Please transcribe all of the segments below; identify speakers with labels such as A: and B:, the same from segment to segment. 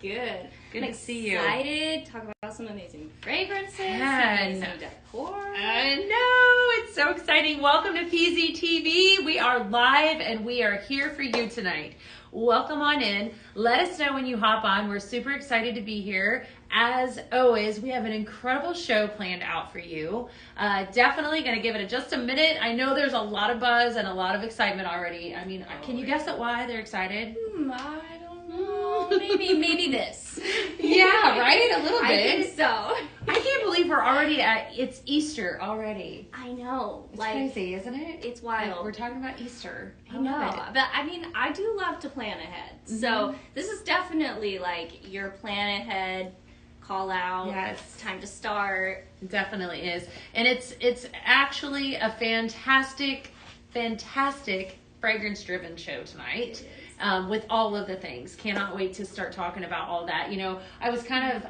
A: good.
B: Good to see you.
A: Excited to talk about some amazing fragrances,
B: And
A: amazing decor.
B: I know, it's so exciting. Welcome to PZTV. We are live and we are here for you tonight. Welcome on in. Let us know when you hop on. We're super excited to be here. As always, we have an incredible show planned out for you. Definitely going to give it just a minute. I know there's a lot of buzz and a lot of excitement already. I mean, can you guess at why they're excited?
A: I don't know. Maybe this.
B: Yeah, right? A little bit.
A: I think so.
B: I can't believe we're already it's Easter already.
A: I know.
B: It's crazy, isn't it?
A: It's wild.
B: Like, we're talking about Easter.
A: I know. But I mean, I do love to plan ahead. Mm-hmm. So this is definitely like your plan ahead, call out.
B: Yes.
A: It's time to start.
B: It definitely is. And it's actually a fantastic fragrance-driven show tonight. With all of the things. Cannot wait to start talking about all that. You know, I was kind of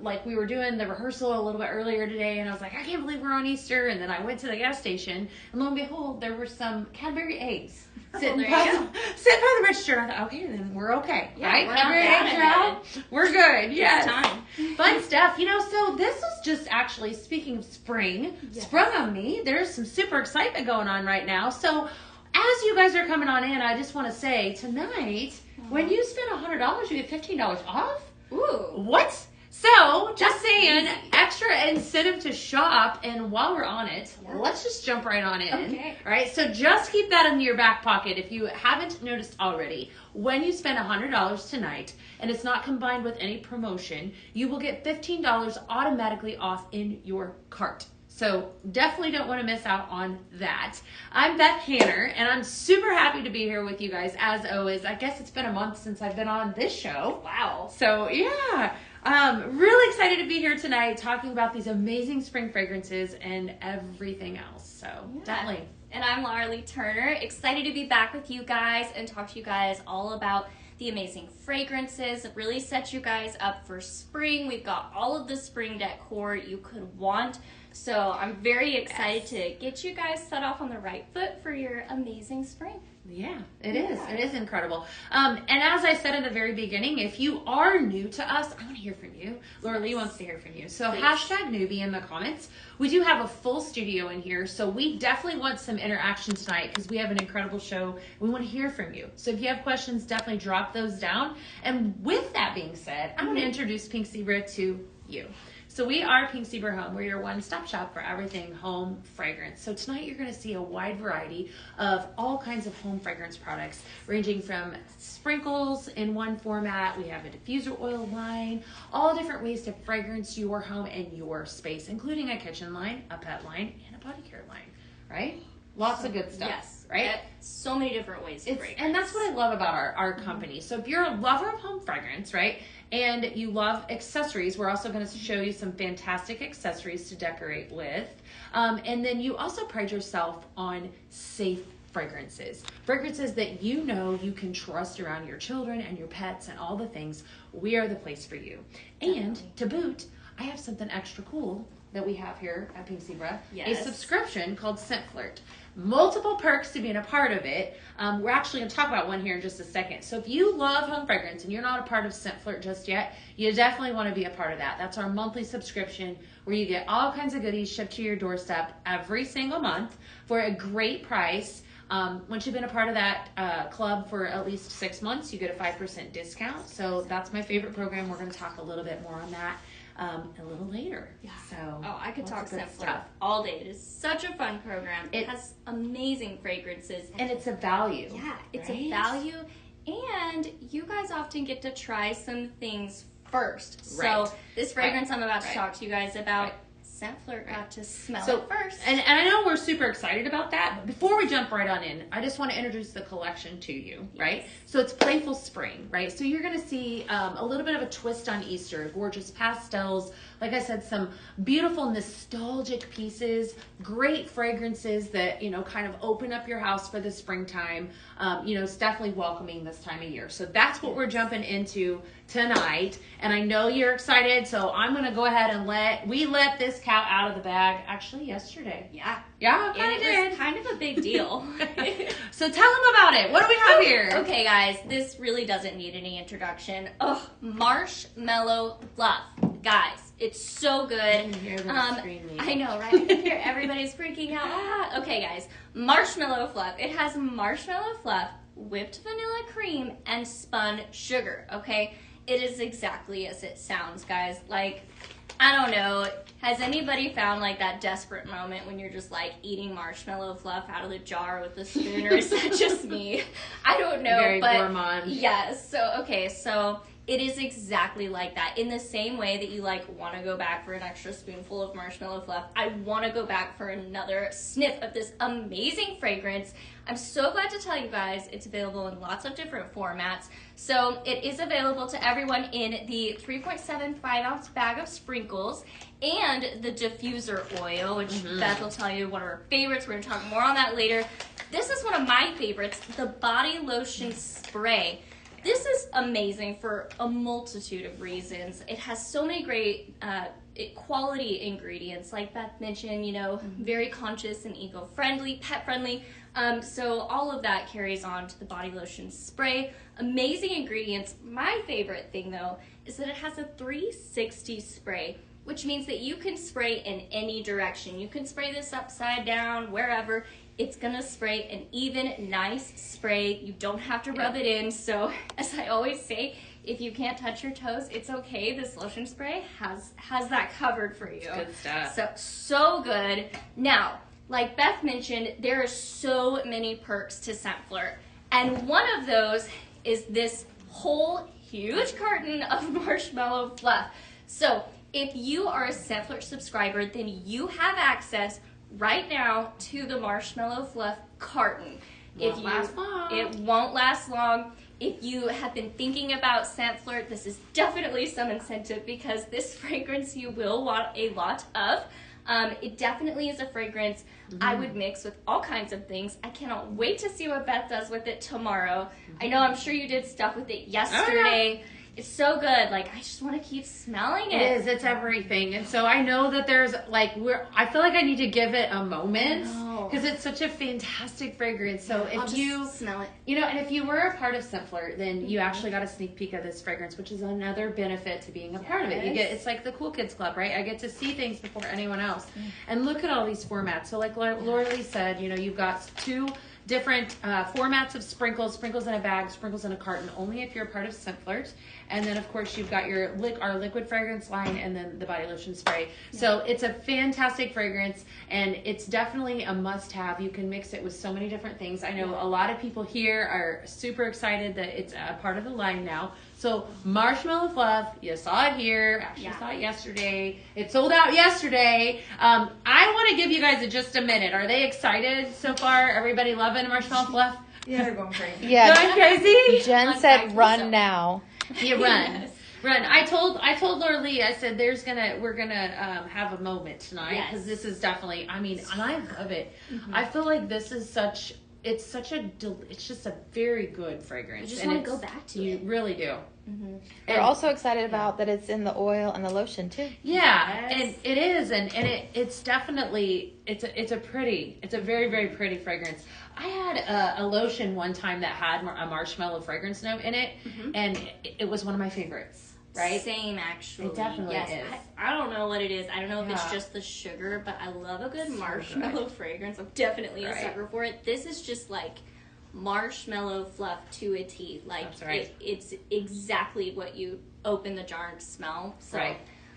B: like, we were doing the rehearsal a little bit earlier today, and I was like, I can't believe we're on Easter. And then I went to the gas station, and lo and behold, there were some Cadbury eggs sitting by the register. I thought, okay, then we're okay.
A: Yeah,
B: right?
A: We're
B: Cadbury eggs are out. We're good. Yes.
A: Time.
B: Fun stuff. You know, so this was just actually, speaking of spring, sprung on me. There's some super excitement going on right now. So as you guys are coming on in, I just want to say, tonight, when you spend $100, you get $15 off?
A: Ooh.
B: What? So, just saying, extra incentive to shop, and while we're on it, let's just jump right on in.
A: Okay.
B: All right, so just keep that in your back pocket if you haven't noticed already. When you spend $100 tonight, and it's not combined with any promotion, you will get $15 automatically off in your cart. So definitely don't want to miss out on that. I'm Beth Hanner, and I'm super happy to be here with you guys, as always. I guess it's been a month since I've been on this show.
A: Wow.
B: So, yeah. Really excited to be here tonight talking about these amazing spring fragrances and everything else. So, definitely.
A: And I'm Laura Lee Turner, excited to be back with you guys and talk to you guys all about the amazing fragrances that really set you guys up for spring. We've got all of the spring decor you could want. So I'm very excited to get you guys set off on the right foot for your amazing spring.
B: Yeah, it is. It is incredible. And as I said in the very beginning, if you are new to us, I want to hear from you. Laura Lee wants to hear from you. So #newbie in the comments. We do have a full studio in here, so we definitely want some interaction tonight because we have an incredible show. We want to hear from you. So if you have questions, definitely drop those down. And with that being said, I want to introduce Pink Zebra to you. So we are Pink Zebra Home. We're your one-stop shop for everything home fragrance. So tonight you're going to see a wide variety of all kinds of home fragrance products, ranging from sprinkles in one format. We have a diffuser oil line, all different ways to fragrance your home and your space, including a kitchen line, a pet line, and a body care line, right? Lots of good stuff.
A: Yes.
B: Right?
A: So many different ways to fragrance.
B: And that's what I love about our company. So if you're a lover of home fragrance, right, and you love accessories, we're also going to show you some fantastic accessories to decorate with. And then you also pride yourself on safe fragrances. Fragrances that you know you can trust around your children and your pets and all the things. We are the place for you. And to boot, I have something extra cool that we have here at Pink Zebra.
A: Yes.
B: A subscription called Scent Flirt. Multiple perks to being a part of it. We're actually going to talk about one here in just a second. So if you love home fragrance and you're not a part of Scent Flirt just yet, you definitely want to be a part of that. That's our monthly subscription where you get all kinds of goodies shipped to your doorstep every single month for a great price. Once you've been a part of that club for at least 6 months, you get a 5% discount. So that's my favorite program. We're going to talk a little bit more on that a little later.
A: Yeah.
B: So
A: I could talk Scent Flirt
B: stuff
A: all day. It is such a fun program. It has amazing fragrances.
B: And it's a value.
A: Yeah, it's a value. And you guys often get to try some things first. So this fragrance I'm about to talk to you guys about, Scent Flirt got to smell it first.
B: And I know we're super excited about that, but before we jump right on in, I just want to introduce the collection to you, right? So it's Playful Spring, right? So you're going to see a little bit of a twist on Easter, gorgeous pastels, like I said, some beautiful nostalgic pieces, great fragrances that, you know, kind of open up your house for the springtime. You know, it's definitely welcoming this time of year. So that's what we're jumping into tonight. And I know you're excited, so I'm going to go ahead and let this cat out of the bag actually yesterday.
A: Yeah.
B: Yeah,
A: It was kind of a big deal.
B: So tell them about it. What do we have here?
A: Okay, guys, this really doesn't need any introduction. Oh, marshmallow fluff. Guys, it's so good.
B: I can hear them screaming.
A: I know, right? I can hear everybody's freaking out. Ah. Okay, guys, marshmallow fluff. It has marshmallow fluff, whipped vanilla cream, and spun sugar, okay? It is exactly as it sounds, guys. Like, I don't know. Has anybody found like that desperate moment when you're just like eating marshmallow fluff out of the jar with a spoon, or is that just me? I don't know.
B: Very
A: but
B: gourmand.
A: yes. So it is exactly like that. In the same way that you like want to go back for an extra spoonful of marshmallow fluff, I want to go back for another sniff of this amazing fragrance. I'm so glad to tell you guys it's available in lots of different formats. So it is available to everyone in the 3.75 ounce bag of sprinkles and the diffuser oil, which Beth will tell you one of her favorites. We're going to talk more on that later. This is one of my favorites, the body lotion spray. This is amazing for a multitude of reasons. It has so many great quality ingredients, like Beth mentioned, you know, very conscious and eco-friendly, pet-friendly. So all of that carries on to the body lotion spray. Amazing ingredients. My favorite thing, though, is that it has a 360 spray, which means that you can spray in any direction. You can spray this upside down, wherever. It's gonna spray an even, nice spray. You don't have to rub it in. So, as I always say, if you can't touch your toes, it's okay. This lotion spray has that covered for you.
B: Good stuff.
A: So good. Now, like Beth mentioned, there are so many perks to Scent Flirt. And one of those is this whole huge carton of marshmallow fluff. So, if you are a Scent Flirt subscriber, then you have access right now to the marshmallow fluff carton. It won't last long. If you have been thinking about Scent Flirt, this is definitely some incentive because this fragrance you will want a lot of. It definitely is a fragrance I would mix with all kinds of things. I cannot wait to see what Beth does with it tomorrow. I know I'm sure you did stuff with it yesterday. It's so good. Like, I just want to keep smelling it.
B: It is. It's everything. And so I know that there's like, I feel like I need to give it a moment because it's such a fantastic fragrance. So if you
A: smell it,
B: you know, and if you were a part of Scent Flirt, then you actually got a sneak peek of this fragrance, which is another benefit to being a part of it. You get, it's like the Cool Kids Club, right? I get to see things before anyone else. And look at all these formats. So like Laura Lee said, you know, you've got 2 different formats of sprinkles in a bag, sprinkles in a carton, only if you're a part of Scent Flirt. And then, of course, you've got your our liquid fragrance line and then the body lotion spray. Yeah. So it's a fantastic fragrance, and it's definitely a must-have. You can mix it with so many different things. I know a lot of people here are super excited that it's a part of the line now. So marshmallow fluff, you saw it here. Actually, saw it yesterday. It sold out yesterday. I want to give you guys just a minute. Are they excited so far? Everybody loving marshmallow fluff?
C: Yeah, they're going crazy.
D: Yeah.
B: Going crazy?
D: Jen said run now.
B: You run. Yes. Run. I told Laura Lee, I said we're gonna have a moment tonight because this is definitely, I mean, and I love it. I feel like this is it's just a very good fragrance.
A: You just want to go back to it.
B: You really do.
D: We're also excited about that it's in the oil and the lotion too.
B: Yeah, and it is, and it's definitely it's a very, very pretty fragrance. I had a lotion one time that had a marshmallow fragrance note in it, and it was one of my favorites. Right?
A: Same, actually.
B: It definitely is.
A: I don't know what it is. I don't know if it's just the sugar, but I love a good marshmallow fragrance. I'm definitely a sucker for it. This is just like marshmallow fluff to a T. Like, it's exactly what you open the jar and smell. So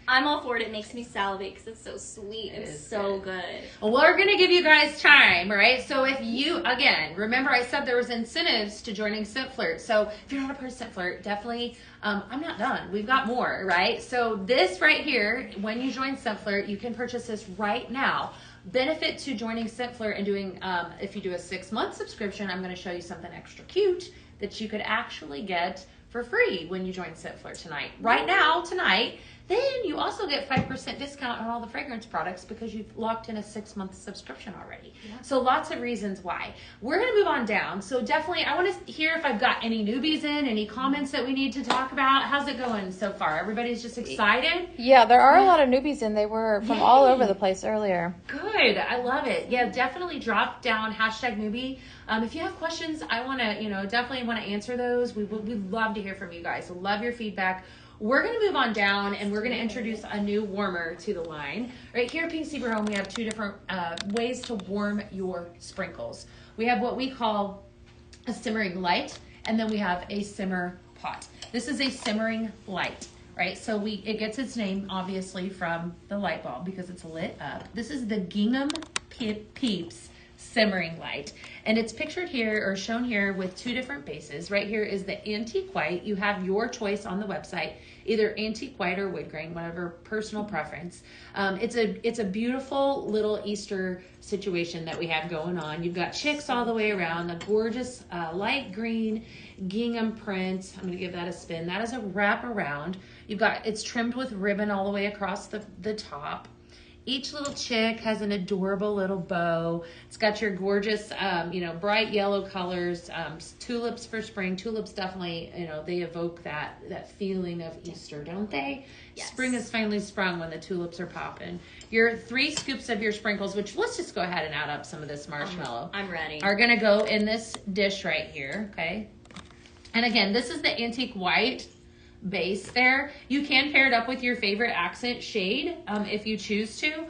A: I'm all for it. It makes me salivate because it's so sweet and so good.
B: Well, we're going to give you guys time, right? So if you, again, remember I said there was incentives to joining Scent Flirt. So if you're not a part of Scent Flirt, definitely, I'm not done. We've got more, right? So this right here, when you join Scent Flirt, you can purchase this right now. Benefit to joining Scent Flirt and doing, if you do a 6-month subscription, I'm going to show you something extra cute that you could actually get for free when you join Scent Flirt tonight. Right now, tonight, then you also get 5% discount on all the fragrance products because you've locked in a 6-month subscription already. Yeah. So lots of reasons why. We're going to move on down. So definitely, I want to hear if I've got any newbies in, any comments that we need to talk about. How's it going so far? Everybody's just excited?
D: Yeah, there are a lot of newbies in. They were from all over the place earlier.
B: Good. I love it. Yeah, definitely drop down #newbie. If you have questions, I want to, definitely want to answer those. We'd love to hear from you guys. So love your feedback. We're going to move on down, and we're going to introduce a new warmer to the line. Right here at Pink Zebra Home, we have 2 different ways to warm your sprinkles. We have what we call a simmering light, and then we have a simmer pot. This is a simmering light, right? So it gets its name, obviously, from the light bulb because it's lit up. This is the Gingham Peeps simmering light, and it's pictured here or shown here with 2 different bases. Right here is the antique white. You have your choice on the website, either antique white or wood grain, whatever personal preference. It's a beautiful little Easter situation that we have going on. You've got chicks all the way around, the gorgeous light green gingham print. I'm going to give that a spin. That is a wrap around. It's trimmed with ribbon all the way across the top. Each little chick has an adorable little bow. It's got your gorgeous, bright yellow colors, tulips for spring. Tulips definitely, they evoke that feeling of Easter, don't they? Yes. Spring is finally sprung when the tulips are popping. Your 3 scoops of your sprinkles, which let's just go ahead and add up some of this marshmallow.
A: I'm ready.
B: Are going to go in this dish right here, okay? And again, this is the antique white base there. You can pair it up with your favorite accent shade if you choose to,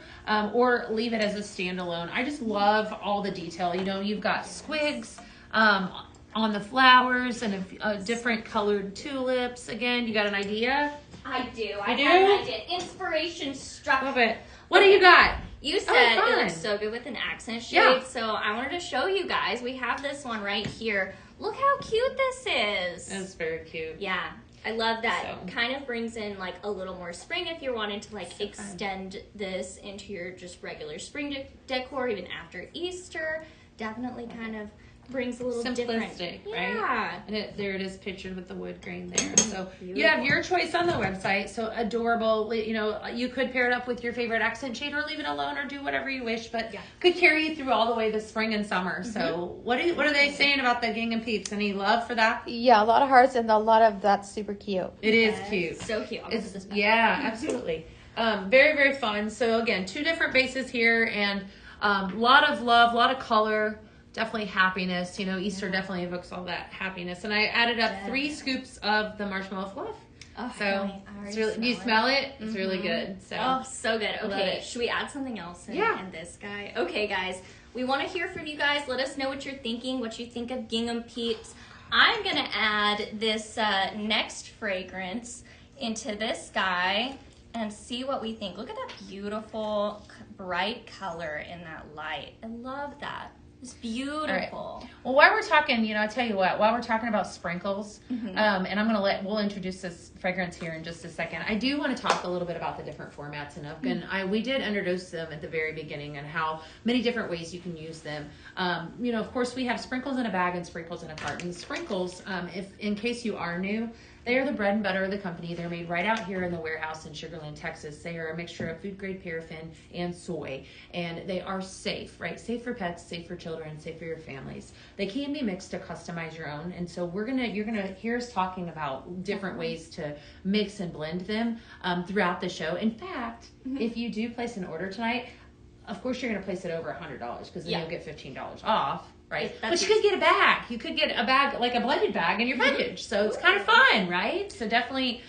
B: or leave it as a standalone. I just love all the detail. You've got squigs on the flowers and different colored tulips. Again, you got an idea?
A: I do. I have an idea. Inspiration struck.
B: Love it. What do you got?
A: You said it looks so good with an accent shade, so I wanted to show you guys. We have this one right here. Look how cute this is.
B: That's very cute.
A: Yeah. I love that. So, kind of brings in like a little more spring if you're wanting to extend this into your just regular spring decor even after Easter. Definitely kind of brings a little
B: simplistic,
A: different.
B: Right?
A: Yeah.
B: And there it is pictured with the wood grain there. So you have your choice on the website. So adorable. You could pair it up with your favorite accent shade or leave it alone or do whatever you wish, but could carry you through all the way this spring and summer. So what are they saying about the Gingham Peeps? Any love for that?
D: Yeah, a lot of hearts and a lot of that's super cute.
B: It is cute.
A: So cute.
B: Absolutely. Very, very fun. So again, 2 different bases here and a lot of love, a lot of color. Definitely happiness. Easter definitely evokes all that happiness. And I added up 3 scoops of the marshmallow fluff.
A: Oh,
B: so it's really, do you smell it? It's really good.
A: So good. Okay, should we add something else in this guy? Okay, guys, we want to hear from you guys. Let us know what you're thinking, what you think of Gingham Peeps. I'm going to add this next fragrance into this guy and see what we think. Look at that beautiful, bright color in that light. I love that. It's beautiful.
B: Right. Well, while we're talking, I'll tell you what, while we're talking about sprinkles, and we'll introduce this fragrance here in just a second. I do want to talk a little bit about the different formats and we did introduce them at the very beginning and how many different ways you can use them. Of course we have sprinkles in a bag and sprinkles in a carton. Sprinkles, if in case you are new, they are the bread and butter of the company. They're made right out here in the warehouse in Sugar Land, Texas. They are a mixture of food-grade paraffin and soy, and they are safe, right? Safe for pets, safe for children, safe for your families. They can be mixed to customize your own, and so you're gonna hear us talking about different ways to mix and blend them throughout the show. In fact, if you do place an order tonight, of course you're gonna place it over $100 because then you'll get $15 off. Right. But you could get a bag. You could get a bag, like a blended bag in your package. So it's kind of fun, right? So definitely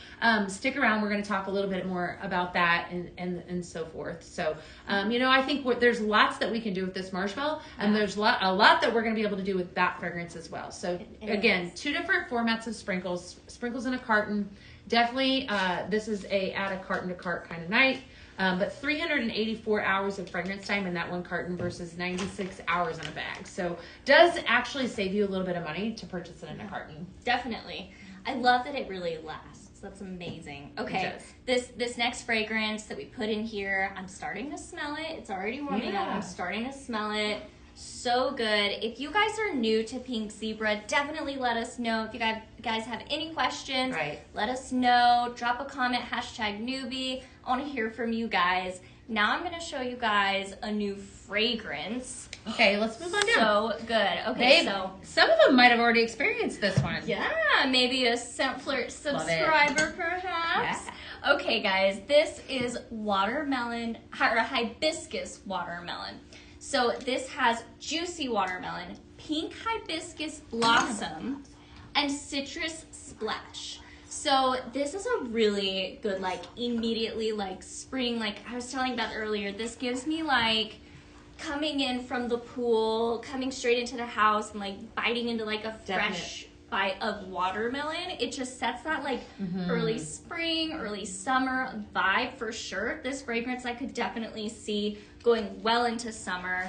B: stick around. We're going to talk a little bit more about that and so forth. So, I think there's lots that we can do with this marshmallow. And there's a lot that we're going to be able to do with that fragrance as well. So again, 2 different formats of sprinkles. Sprinkles in a carton. Definitely, this is add a carton to cart kind of night. But 384 hours of fragrance time in that 1 carton versus 96 hours in a bag. So does actually save you a little bit of money to purchase it in a carton.
A: Definitely. I love that it really lasts. That's amazing. Okay, this next fragrance that we put in here, I'm starting to smell it. It's already warming up. I'm starting to smell it. So good. If you guys are new to Pink Zebra, definitely let us know. If you guys have any questions, let us know. Drop a comment, #newbie. I want to hear from you guys. Now I'm going to show you guys a new fragrance.
B: Okay, let's move on down.
A: So good. Okay, so
B: some of them might have already experienced this one.
A: Yeah, maybe a Scent Flirt subscriber perhaps. Yeah. Okay, guys, this is watermelon or hibiscus watermelon. So this has juicy watermelon, pink hibiscus blossom, and citrus splash. So this is a really good, like, immediately, like, spring, like I was telling about earlier, this gives me, like, coming in from the pool, coming straight into the house, and, like, biting into, like, a fresh bite of watermelon. It just sets that, like, early spring, early summer vibe for sure. This fragrance I could definitely see going well into summer,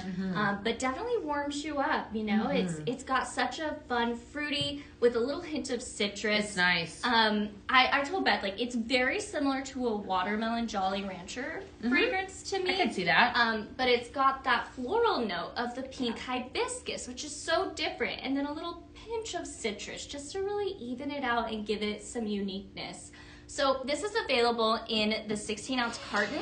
A: but definitely warms you up, you know? It's got such a fun fruity with a little hint of citrus.
B: It's nice.
A: I told Beth, like, it's very similar to a watermelon Jolly Rancher fragrance to me.
B: I can see that.
A: But it's got that floral note of the pink hibiscus, which is so different, and then a little pinch of citrus just to really even it out and give it some uniqueness. So this is available in the 16-ounce carton.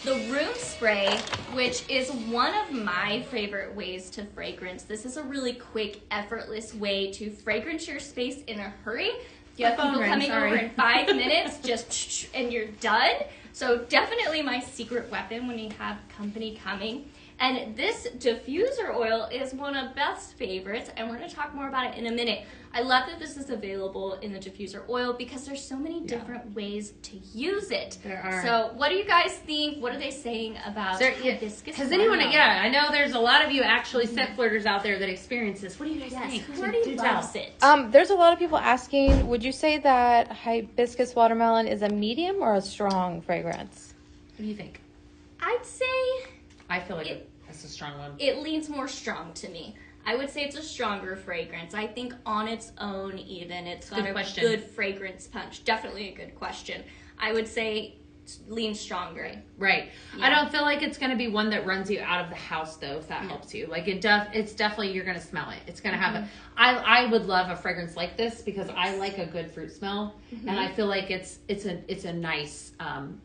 A: The room spray, which is one of my favorite ways to fragrance. This is a really quick, effortless way to fragrance your space in a hurry. You have people coming over in 5 minutes, just and you're done. So definitely my secret weapon when you have company coming. And this diffuser oil is one of Beth's favorites, and we're going to talk more about it in a minute. I love that this is available in the diffuser oil because there's so many different ways to use it.
B: There are.
A: So what do you guys think? What are they saying about hibiscus?
B: Has anyone, I know there's a lot of you actually scent flirters out there that experience this. What do you guys think?
A: Who already loves it?
D: There's a lot of people asking, would you say that hibiscus watermelon is a medium or a strong fragrance?
B: What do you think?
A: I'd say...
B: I feel like it's a strong one.
A: It leans more strong to me. I would say it's a stronger fragrance. I think on its own even, it's got a good fragrance punch. Definitely a good question. I would say lean stronger.
B: Right. Yeah. I don't feel like it's going to be one that runs you out of the house though, if that helps you. Like it's definitely, you're going to smell it. It's going to have I would love a fragrance like this because I like a good fruit smell, and I feel like it's a nice,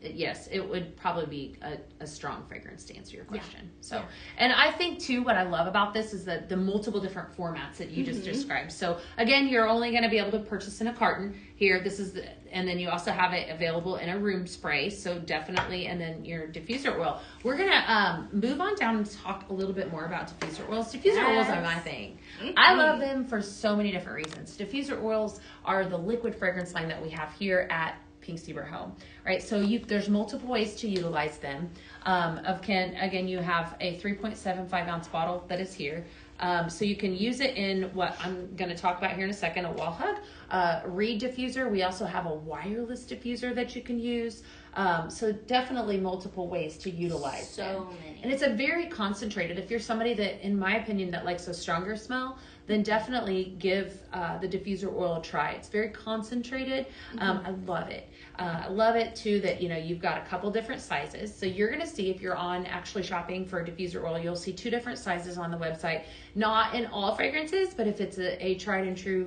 B: yes, it would probably be a strong fragrance to answer your question. So, and I think too, what I love about this is that the multiple different formats that you just described. So again, you're only going to be able to purchase in a carton here. This is and then you also have it available in a room spray. So definitely, and then your diffuser oil. We're going to move on down and talk a little bit more about diffuser oils. Diffuser oils are my thing. I love them for so many different reasons. Diffuser oils are the liquid fragrance line that we have here at Pink Zebra Home, right? So there's multiple ways to utilize them. Again, you have a 3.75 ounce bottle that is here. So you can use it in what I'm going to talk about here in a second, a wall hug, reed diffuser. We also have a wireless diffuser that you can use. So definitely multiple ways to utilize them.
A: Many.
B: And it's a very concentrated. If you're somebody that, in my opinion, that likes a stronger smell, then definitely give the diffuser oil a try. It's very concentrated. I love it. I love it too that, you've got a couple different sizes. So you're going to see, if you're on actually shopping for diffuser oil, you'll see 2 different sizes on the website. Not in all fragrances, but if it's a tried and true,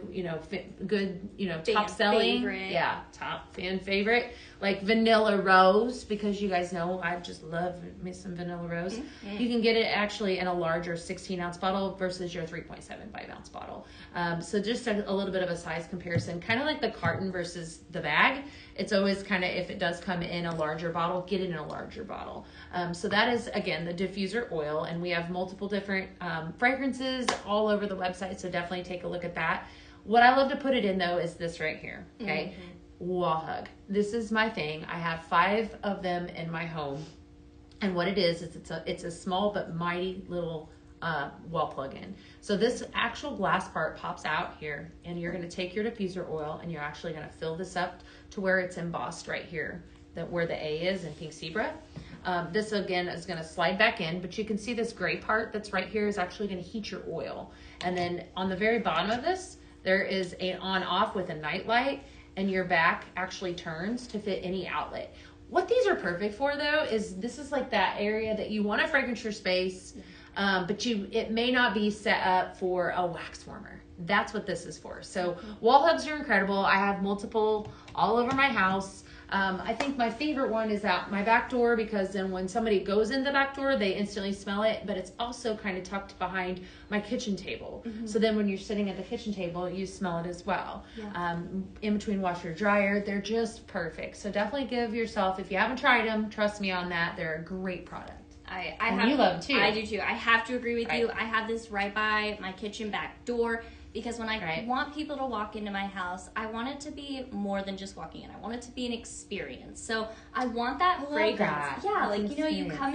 B: good, top selling.
A: Favorite.
B: Yeah, top fan favorite. Like vanilla rose, because you guys know I just love me some vanilla rose. You can get it actually in a larger 16 ounce bottle versus your 3.75 ounce bottle. So just a little bit of a size comparison, kind of like the carton versus the bag. It's always kind of, if it does come in a larger bottle, get it in a larger bottle. So that is, again, the diffuser oil, and we have multiple different fragrances all over the website, so definitely take a look at that. What I love to put it in, though, is this right here, okay? Wall hug. This is my thing. I have 5 of them in my home, and what it is it's a small but mighty little wall plug-in. So this actual glass part pops out here, and you're going to take your diffuser oil and you're actually going to fill this up to where it's embossed right here, where the A is in Pink Zebra. This again is going to slide back in, but you can see this gray part that's right here is actually going to heat your oil. And then on the very bottom of this, there is an on-off with a night light, and your back actually turns to fit any outlet. What these are perfect for, though, is this is like that area that you want to fragrance your space. but it may not be set up for a wax warmer. That's what this is for. So wall hugs are incredible. I have multiple all over my house. I think my favorite one is at my back door, because then when somebody goes in the back door, they instantly smell it, but it's also kind of tucked behind my kitchen table. So then when you're sitting at the kitchen table, you smell it as well. In between washer dryer, they're just perfect. So definitely give yourself, if you haven't tried them, trust me on that, they're a great product.
A: You
B: love them too.
A: I do too. I have to agree with you. I have this right by my kitchen back door, because when I want people to walk into my house, I want it to be more than just walking in. I want it to be an experience. So I want that fragrance.
B: That.
A: Yeah,
B: That's
A: like, you know, you
B: insane.
A: come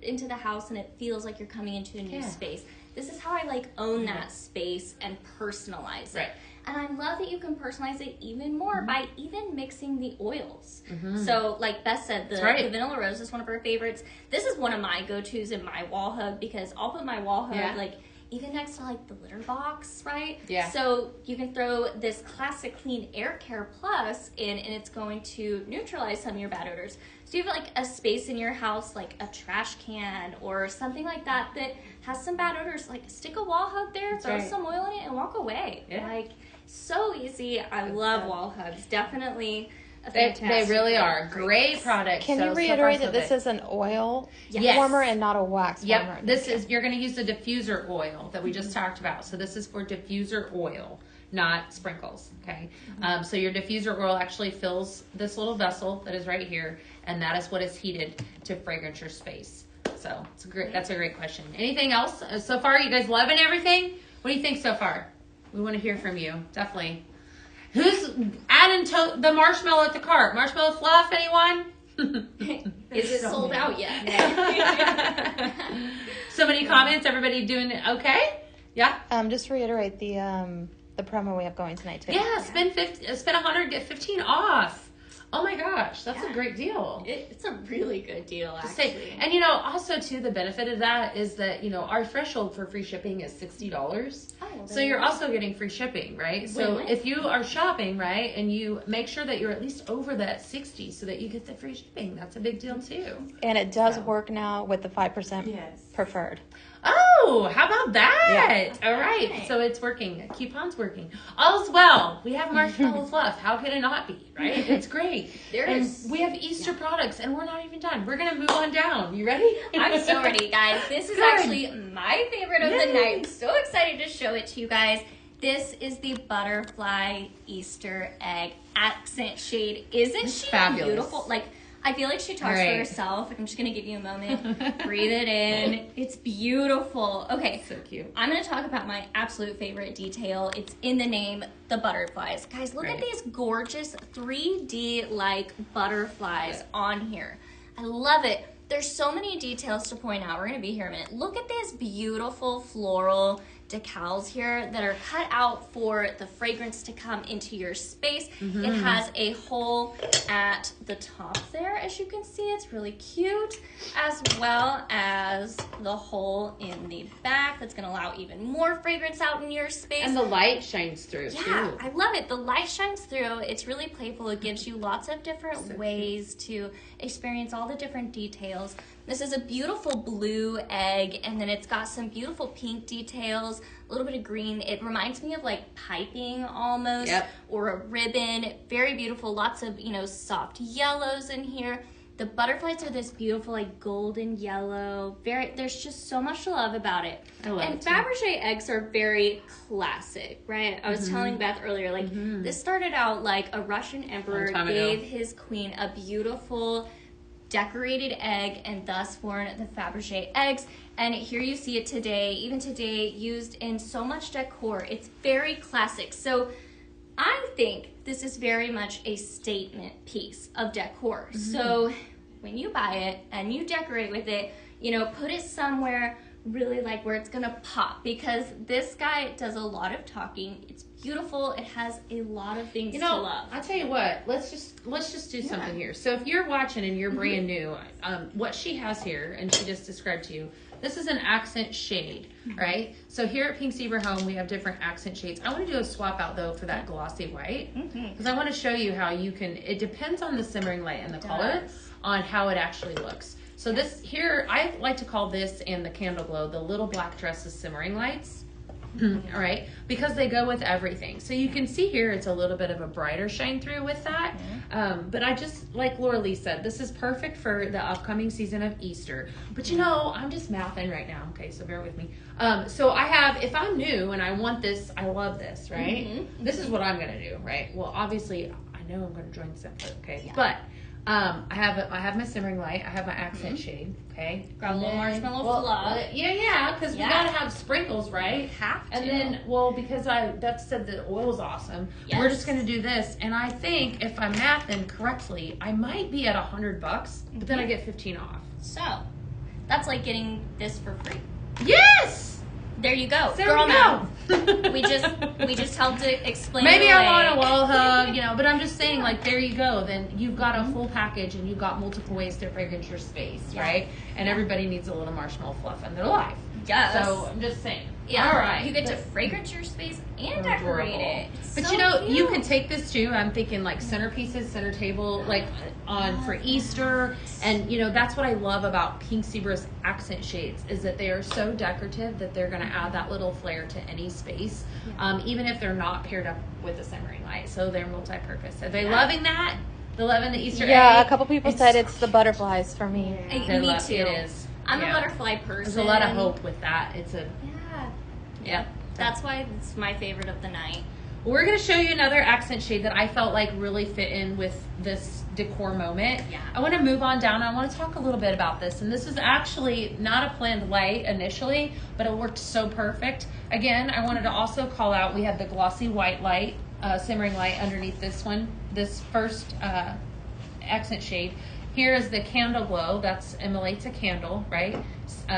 A: into the house and it feels like you're coming into a new space. This is how I like own that space and personalize it. And I love that you can personalize it even more by even mixing the oils. So like Beth said, the vanilla rose is one of her favorites. This is one of my go-tos in my wall hug, because I'll put my wall hug like even next to like the litter box, right?
B: Yeah.
A: So you can throw this classic clean air care plus in, and it's going to neutralize some of your bad odors. So you have like a space in your house, like a trash can or something like that that has some bad odors, like stick a wall hug there, throw some oil in it, and walk away. Like, so easy. I love wall hugs. Definitely a fantastic
B: They really are. Great product.
D: Can you reiterate that this is an oil warmer and not a wax warmer?
B: This is, you're going to use the diffuser oil that we just talked about. So this is for diffuser oil, not sprinkles. Okay. So your diffuser oil actually fills this little vessel that is right here, and that is what is heated to fragrance your space. So it's a great. That's a great question. Anything else so far? You guys loving everything? What do you think so far? We want to hear from you. Definitely. Who's adding the marshmallow at the cart? Marshmallow fluff, anyone?
A: Is it sold out yet?
B: So many comments. Everybody doing it okay? Yeah.
D: Just reiterate the promo we have going tonight too.
B: Yeah, spend 100, get 15 off. Oh my gosh, that's a great deal.
A: It's a really good deal, actually.
B: And you know, also too, the benefit of that is that, you know, our threshold for free shipping is $60. So you're also getting free shipping, right? So if you are shopping, right, and you make sure that you're at least over that 60 so that you get the free shipping, that's a big deal too.
D: And it does work now with the 5% preferred.
B: Oh, how about that? All right. So it's working. Coupon's working. All's well. We have marshmallow fluff. How could it not be, right? It's great. We have Easter products, and we're not even done. We're going to move on down. You ready?
A: I'm so ready, guys. This is actually my favorite of the night. I'm so excited to show it to you guys. This is the Butterfly Easter Egg Accent Shade. Isn't she
B: fabulous.
A: Beautiful? Like, I feel like she talks for herself. I'm just going to give you a moment. Breathe it in. It's beautiful. Okay.
B: So cute.
A: I'm going to talk about my absolute favorite detail. It's in the name, the butterflies. Guys, look at these gorgeous 3D-like butterflies on here. I love it. There's so many details to point out. We're going to be here a minute. Look at these beautiful floral decals here that are cut out for the fragrance to come into your space. It has a hole at the top there, as you can see. It's really cute, as well as the hole in the back that's going to allow even more fragrance out in your space.
B: And the light shines through too.
A: I love it. The light shines through. It's really playful. It gives you lots of different ways to experience all the different details. This is a beautiful blue egg, and then it's got some beautiful pink details, a little bit of green. It reminds me of like piping almost, or a ribbon. Very beautiful. Lots of, you know, soft yellows in here. The butterflies are this beautiful, like golden yellow. There's just so much to love about it.
B: I love it too.
A: Fabergé eggs are very classic, right? I was telling Beth earlier, like this started out like a Russian emperor gave his queen a beautiful decorated egg, and thus born the Fabergé eggs. And here you see it today, even today, used in so much decor. It's very classic. So I think this is very much a statement piece of decor. So when you buy it and you decorate with it, you know, put it somewhere really like where it's gonna pop, because this guy does a lot of talking. It's beautiful. It has a lot of things to love.
B: I'll tell you what, let's just do something here. So if you're watching and you're brand new, what she has here, and she just described to you, this is an accent shade, right? So here at Pink Zebra Home, we have different accent shades. I want to do a swap out though for that glossy white, because I want to show you how you can, it depends on the simmering light and the color on how it actually looks. So this here, I like to call this and the candle glow the little black dresses simmering lights. All right, because they go with everything. So you can see here it's a little bit of a brighter shine through with that. But I just, like Laura Lee said, this is perfect for the upcoming season of Easter. But you know, I'm just mouthing right now, okay, so bear with me. So I have, if I'm new and I want this, I love this, right? This is what I'm gonna do, right? Well, obviously, I know I'm gonna join Simpler, okay?
A: Yeah.
B: But I have my simmering light, I have my accent shade, okay?
A: Grab a little marshmallow fluff.
B: Yeah, because we gotta have sprinkles, right?
A: Have to.
B: And then, well, because Beth said the oil is awesome,
A: Yes.
B: we're just gonna do this. And I think if I'm mathing correctly, I might be at $100, but then I get 15 off.
A: So, that's like getting this for free.
B: Yes!
A: There you go.
B: There
A: Girl
B: we
A: math.
B: go.
A: we just helped to explain.
B: Maybe
A: it
B: I
A: away.
B: want a wall hug, you know, but I'm just saying, like, there you go. Then you've got a full package and you've got multiple ways to fragrance your space, right? And everybody needs a little marshmallow fluff in their life.
A: Yes.
B: So I'm just saying.
A: Yeah.
B: All right.
A: You get to fragrance your space and decorate
B: Adorable.
A: it. It's
B: But
A: so
B: you know, you
A: cute.
B: could take this too. I'm thinking like centerpieces, center table, like on for Easter. And you know, that's what I love about Pink Zebra's accent shades is that they are so decorative that they're going to add that little flair to any space, even if they're not paired up with a simmering light. So they're multi-purpose. Are they loving that? They're loving the Easter egg?
D: Yeah, a couple people said it's the butterflies for me.
A: Me too.
B: It is.
A: I'm
B: Yeah.
A: a butterfly person.
B: There's a lot of hope with that. It's a
A: Yeah. That's why it's my favorite of the night.
B: We're going to show you another accent shade that I felt like really fit in with this decor moment.
A: Yeah.
B: I want to move on down. I want to talk a little bit about this. And this is actually not a planned light initially, but it worked so perfect. Again, I wanted to also call out, we have the glossy white light, simmering light underneath this one, this first accent shade. Here is the candle glow. That's emulates a candle, right?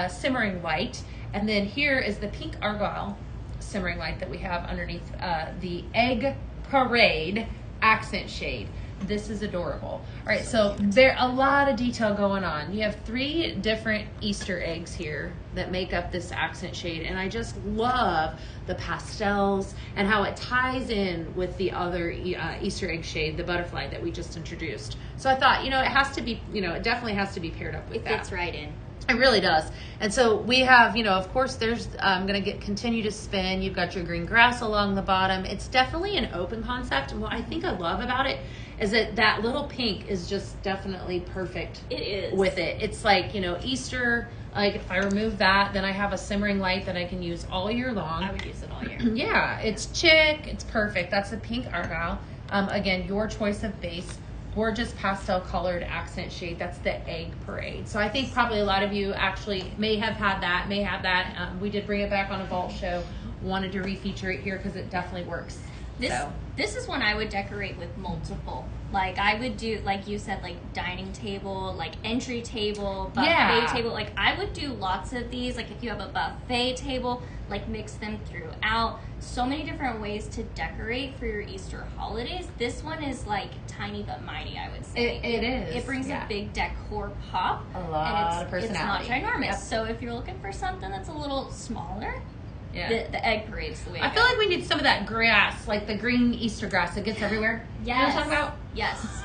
B: Simmering light. And then here is the pink argyle simmering light that we have underneath the egg parade accent shade. This is adorable. All right, so there a lot of detail going on. You have 3 different Easter eggs here that make up this accent shade, and I just love the pastels and how it ties in with the other Easter egg shade, the butterfly that we just introduced. So I thought, you know, it has to be, you know, it definitely has to be paired up with
A: It
B: that.
A: fits right in.
B: It really does. And so we have, you know, of course, there's going to continue to spin. You've got your green grass along the bottom. It's definitely an open concept. And what I think I love about it is that little pink is just definitely perfect.
A: It is.
B: With it. It's like, you know, Easter, like if I remove that, then I have a simmering light that I can use all year long.
A: I would use it all year.
B: Yeah, it's chic. It's perfect. That's the pink argyle. Again, your choice of base. Gorgeous pastel colored accent shade. That's the egg parade. So I think probably a lot of you actually may have that. We did bring it back on a vault show. Wanted to refeature it here because it definitely works.
A: This is one I would decorate with multiple. Like I would do, like you said, like dining table, like entry table, buffet table. Like I would do lots of these. Like if you have a buffet table, like mix them throughout. So many different ways to decorate for your Easter holidays. This one is like tiny but mighty, I would say.
B: It is.
A: It brings a big decor pop.
B: A lot of
A: It's
B: personality.
A: not ginormous.
B: Yep.
A: So if you're looking for something that's a little smaller,
B: Yeah.
A: the egg parade's the way
B: I
A: to
B: feel
A: go.
B: like we need some of that grass, like the green Easter grass that gets everywhere.
A: Yes.
B: You know what I'm talking about?
A: Yes.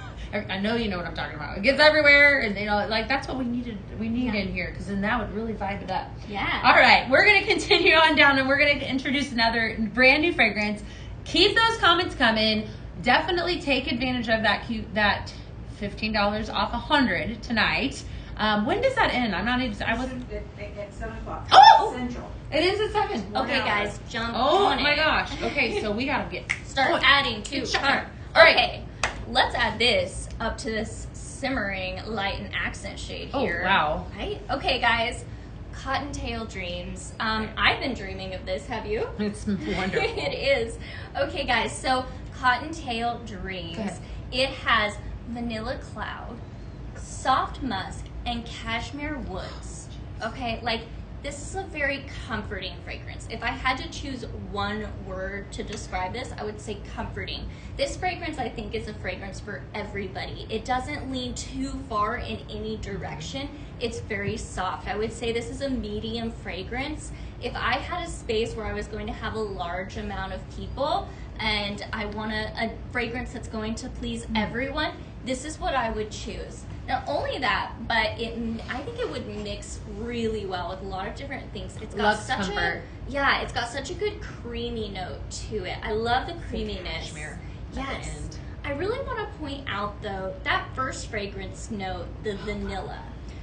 B: I know you know what I'm talking about. It gets everywhere, and you know, like that's what we need in here, because then that would really vibe it up.
A: Yeah.
B: All right, we're gonna continue on down, and we're gonna introduce another brand new fragrance. Keep those comments coming. Definitely take advantage of that $15 off 100 tonight. When does that end? I'm not even. I wasn't.
C: At 7 o'clock.
B: Oh!
C: Central.
B: It is at 7.
A: Okay, guys, jump
B: Oh
A: on
B: my
A: it.
B: gosh. Okay, so we gotta get
A: Start adding to
B: Good
A: cart.
B: All right.
A: Okay, let's add this up to this simmering light and accent shade here.
B: Oh wow.
A: Right? Okay, guys, Cottontail Dreams. I've been dreaming of this. Have you?
B: It's wonderful.
A: It is. Okay, guys, so Cottontail Dreams.
B: Go ahead.
A: It has vanilla cloud, soft musk, and cashmere woods. Okay, like this is a very comforting fragrance. If I had to choose one word to describe this, I would say comforting. This fragrance, I think, is a fragrance for everybody. It doesn't lean too far in any direction. It's very soft. I would say this is a medium fragrance. If I had a space where I was going to have a large amount of people and I want a fragrance that's going to please everyone, this is what I would choose. Not only that, but I think it would mix really well with a lot of different things. It's got
B: Lux
A: such
B: comfort.
A: it's got such a good creamy note to it. I love the creaminess.
B: Cashmere at the
A: Yes.
B: end.
A: I really want to point out though, that first fragrance note, the vanilla.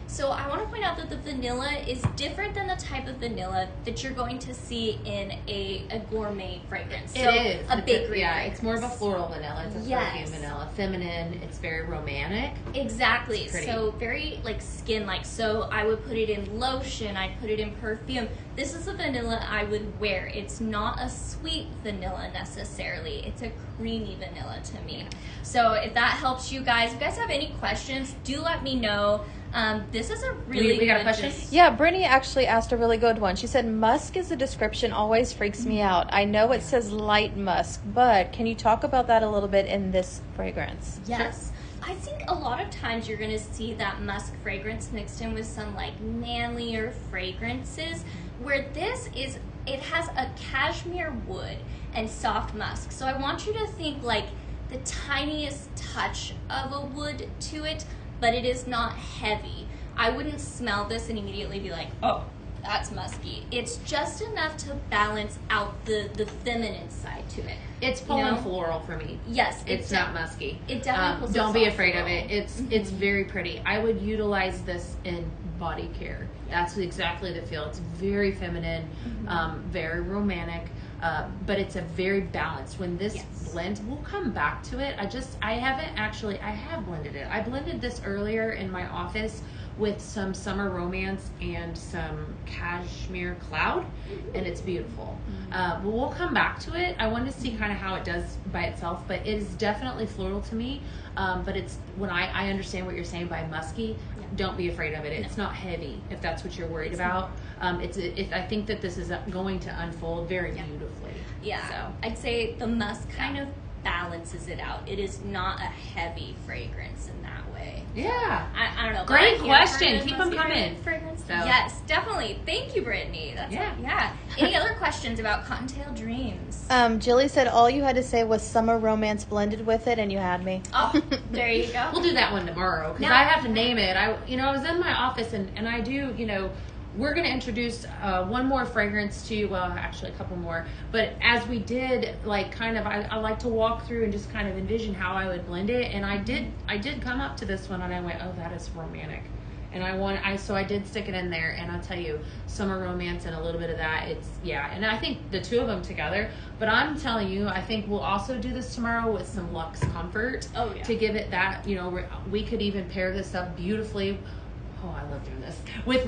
A: So I want to point out that the vanilla is different than the type of vanilla that you're going to see in a gourmet fragrance. So
B: It is.
A: a
B: It's
A: bakery
B: yeah, it's more of a
A: fragrance.
B: floral vanilla. It's a
A: Yes.
B: perfume vanilla. Feminine. It's very romantic.
A: Exactly.
B: It's pretty.
A: So very like skin like. So I would put it in lotion. I'd put it in perfume. This is a vanilla I would wear. It's not a sweet vanilla necessarily. It's a creamy vanilla to me. So if that helps you guys, if you guys have any questions, do let me know. This is a really
B: we got a
A: good
B: question?
D: Yeah, Brittany actually asked a really good one. She said, musk as a description always freaks me out. I know it says light musk, but can you talk about that a little bit in this fragrance?
A: Yes. I think a lot of times you're going to see that musk fragrance mixed in with some like manlier fragrances, where it has a cashmere wood and soft musk. So I want you to think like the tiniest touch of a wood to it, but it is not heavy. I wouldn't smell this and immediately be like, oh, that's musky. It's just enough to balance out the feminine side to it.
B: It's pulling floral for me.
A: Yes,
B: It's not musky.
A: It definitely pulls
B: Don't
A: a
B: be
A: soft
B: afraid of
A: floral.
B: it. It's very pretty. I would utilize this in body care. That's exactly the feel. It's very feminine, very romantic, but it's a very balanced. When this blends, we'll come back to it. I have blended it. I blended this earlier in my office with some Summer Romance and some Cashmere Cloud, and it's beautiful. But we'll come back to it. I want to see kind of how it does by itself, but it is definitely floral to me. But it's when I understand what you're saying by musky. Don't be afraid of it. It's not heavy if that's what you're worried about. I think that this is going to unfold very beautifully.
A: Yeah,
B: So.
A: I'd say the musk kind of balances it out. It is not a heavy fragrance in that way.
B: Yeah.
A: I don't know.
B: Great
A: but I'm here
B: question.
A: for the
B: Keep 'em
A: musky
B: coming.
A: Fragrance.
B: So.
A: Yes, definitely. Thank you, Brittany. That's
B: Yeah.
A: Any other questions about Cottontail Dreams?
D: Jilly said all you had to say was Summer Romance blended with it, and you had me.
A: Oh, there you go.
B: We'll do that one tomorrow because
A: No.
B: I have to name it. I was in my office and I do, we're going to introduce one more fragrance to, well, actually a couple more. But as we did, like I like to walk through and just kind of envision how I would blend it. And I did come up to this one and I went, oh, that is romantic. And so I did stick it in there, and I'll tell you, Summer Romance and a little bit of that, and I think the two of them together, but I'm telling you, I think we'll also do this tomorrow with some Lux Comfort to give it that, we could even pair this up beautifully. Oh, I love doing this with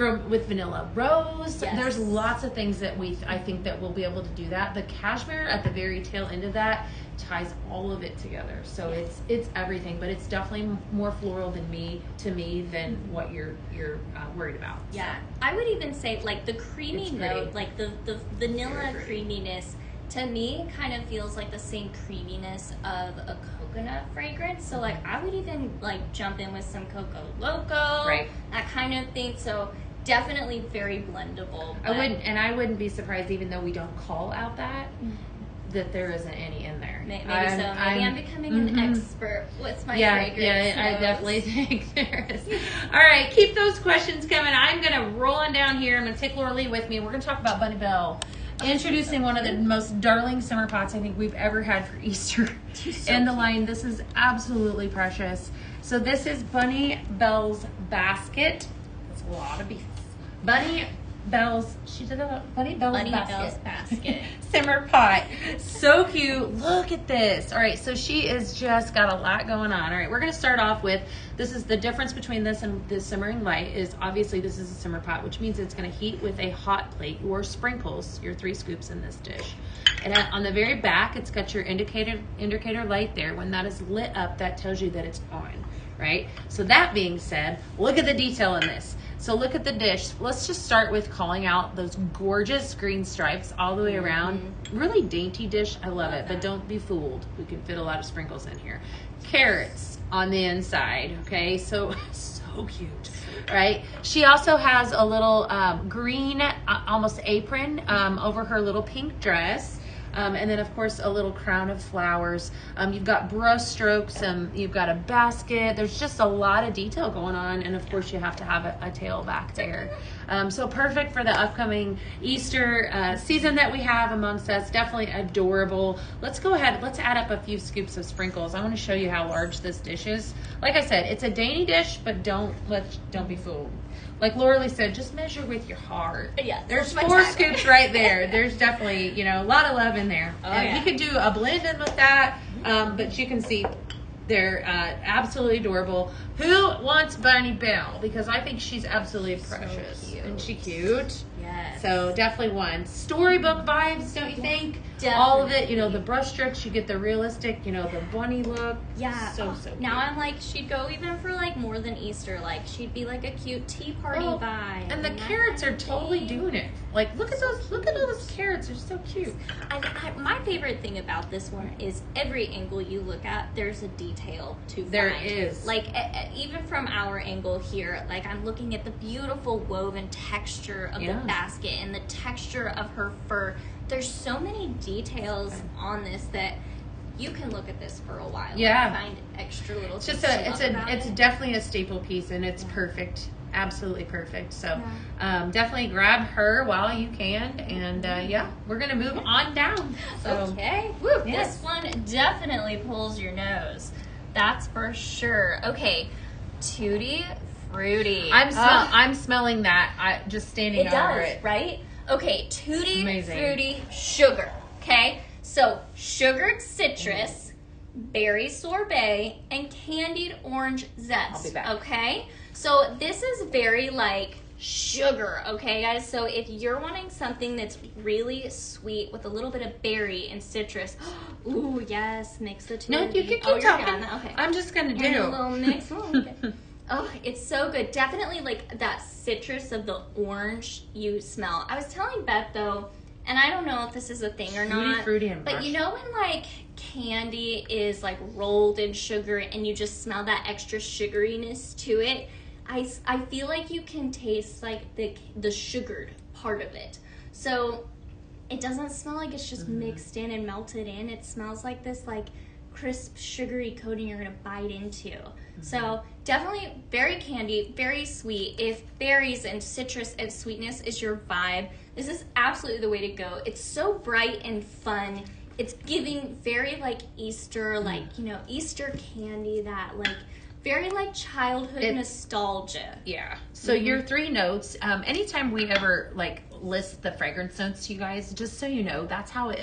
B: Vanilla Rose.
A: Yes.
B: There's lots of things that I think that we'll be able to do that. The cashmere at the very tail end of that ties all of it together. So it's everything, but it's definitely more floral than than what you're worried about.
A: Yeah, I would even say like the creamy
B: It's pretty.
A: note, like the vanilla
B: Very pretty.
A: creaminess, to me kind of feels like the same creaminess of a coconut fragrance. So like I would even like jump in with some Coco Loco,
B: Right.
A: that kind of thing. So definitely very blendable.
B: I wouldn't be surprised, even though we don't call out that there isn't any in there.
A: Maybe I'm becoming an expert with my fragrance.
B: Yeah, I
A: notes.
B: definitely think there is. All right, keep those questions coming. I'm going to roll on down here. I'm going to take Laura Lee with me. We're going to talk about Bunny Bell. Introducing one of the most darling summer pots I think we've ever had for Easter in the line. This is absolutely precious. So this is Bunny Bell's Basket. That's a lot of beef. Bunny Bell's
A: basket.
B: Simmer pot. So cute. Look at this. All right, so she is just got a lot going on. All right, we're going to start off with, this is the difference between this and the simmering light is obviously this is a simmer pot, which means it's going to heat with a hot plate or sprinkles your 3 scoops in this dish. And on the very back, it's got your indicator light there. When that is lit up, that tells you that it's on, right? So that being said, look at the detail in this. So look at the dish. Let's just start with calling out those gorgeous green stripes all the way around. Really dainty dish. I love it, but don't be fooled. We can fit a lot of sprinkles in here. Carrots on the inside, okay? So cute, right? She also has a little green, almost apron over her little pink dress. And then, of course, a little crown of flowers. You've got brush strokes. You've got a basket. There's just a lot of detail going on. And, of course, you have to have a tail back there. So perfect for the upcoming Easter season that we have amongst us. Definitely adorable. Let's go ahead. Let's add up a few scoops of sprinkles. I want to show you how large this dish is. Like I said, it's a dainty dish, but don't be fooled. Like Laura Lee said, just measure with your heart.
A: Yeah,
B: there's 4 scoops right there. There's definitely, you know, a lot of love in there.
A: Oh,
B: and you could do a blended with that, but you can see they're absolutely adorable. Who wants Bunny Belle? Because I think she's absolutely precious.
A: Cute.
B: Isn't she cute?
A: Yes.
B: So definitely one. Storybook vibes, don't you think?
A: Definitely.
B: All of it, you know, the brush strokes, you get the realistic, you know, the bunny look.
A: Yeah.
B: So cute.
A: Now I'm like, she'd go even for like more than Easter. Like she'd be like a cute tea party vibe.
B: And the carrots are totally doing it. Like look at those, look at all those carrots. They're so cute.
A: My favorite thing about this one is every angle you look at, there's a detail to find.
B: There is.
A: Like even from our angle here, like I'm looking at the beautiful woven texture of the basket and the texture of her fur. There's so many details on this that you can look at this for a while.
B: Yeah.
A: And find extra little.
B: It's just it's definitely a staple piece, and it's perfect. Absolutely perfect. So definitely grab her while you can, and we're gonna move on down. So,
A: okay. Woo,
B: yes.
A: This one definitely pulls your nose. That's for sure. Okay, Tutti Frutti.
B: I'm smelling that. I just standing over it.
A: Right? Okay, Tutti
B: Amazing.
A: Frutti sugar. Okay, so sugared citrus, berry sorbet, and candied orange zest.
B: I'll be back.
A: Okay, so this is very like sugar. Okay, guys. So if you're wanting something that's really sweet with a little bit of berry and citrus, ooh yes, mix the two.
B: No, you can keep
A: you're
B: talking.
A: done. Okay.
B: I'm just gonna do
A: And a little mix. Oh, it's so good. Definitely like that citrus of the orange you smell. I was telling Beth though, and I don't know if this is a thing or not,
B: fruity and
A: but you know when like candy is like rolled in sugar and you just smell that extra sugariness to it, I feel like you can taste like the sugared part of it. So it doesn't smell like it's just mixed in and melted in. It smells like this like crisp sugary coating you're gonna bite into. So definitely very candy, very sweet. If berries and citrus and sweetness is your vibe, this is absolutely the way to go. It's so bright and fun. It's giving very like Easter, like, you know, Easter candy, that like very like childhood nostalgia.
B: Yeah. So your 3 notes, anytime we ever like list the fragrance notes to you guys, just so you know, that's how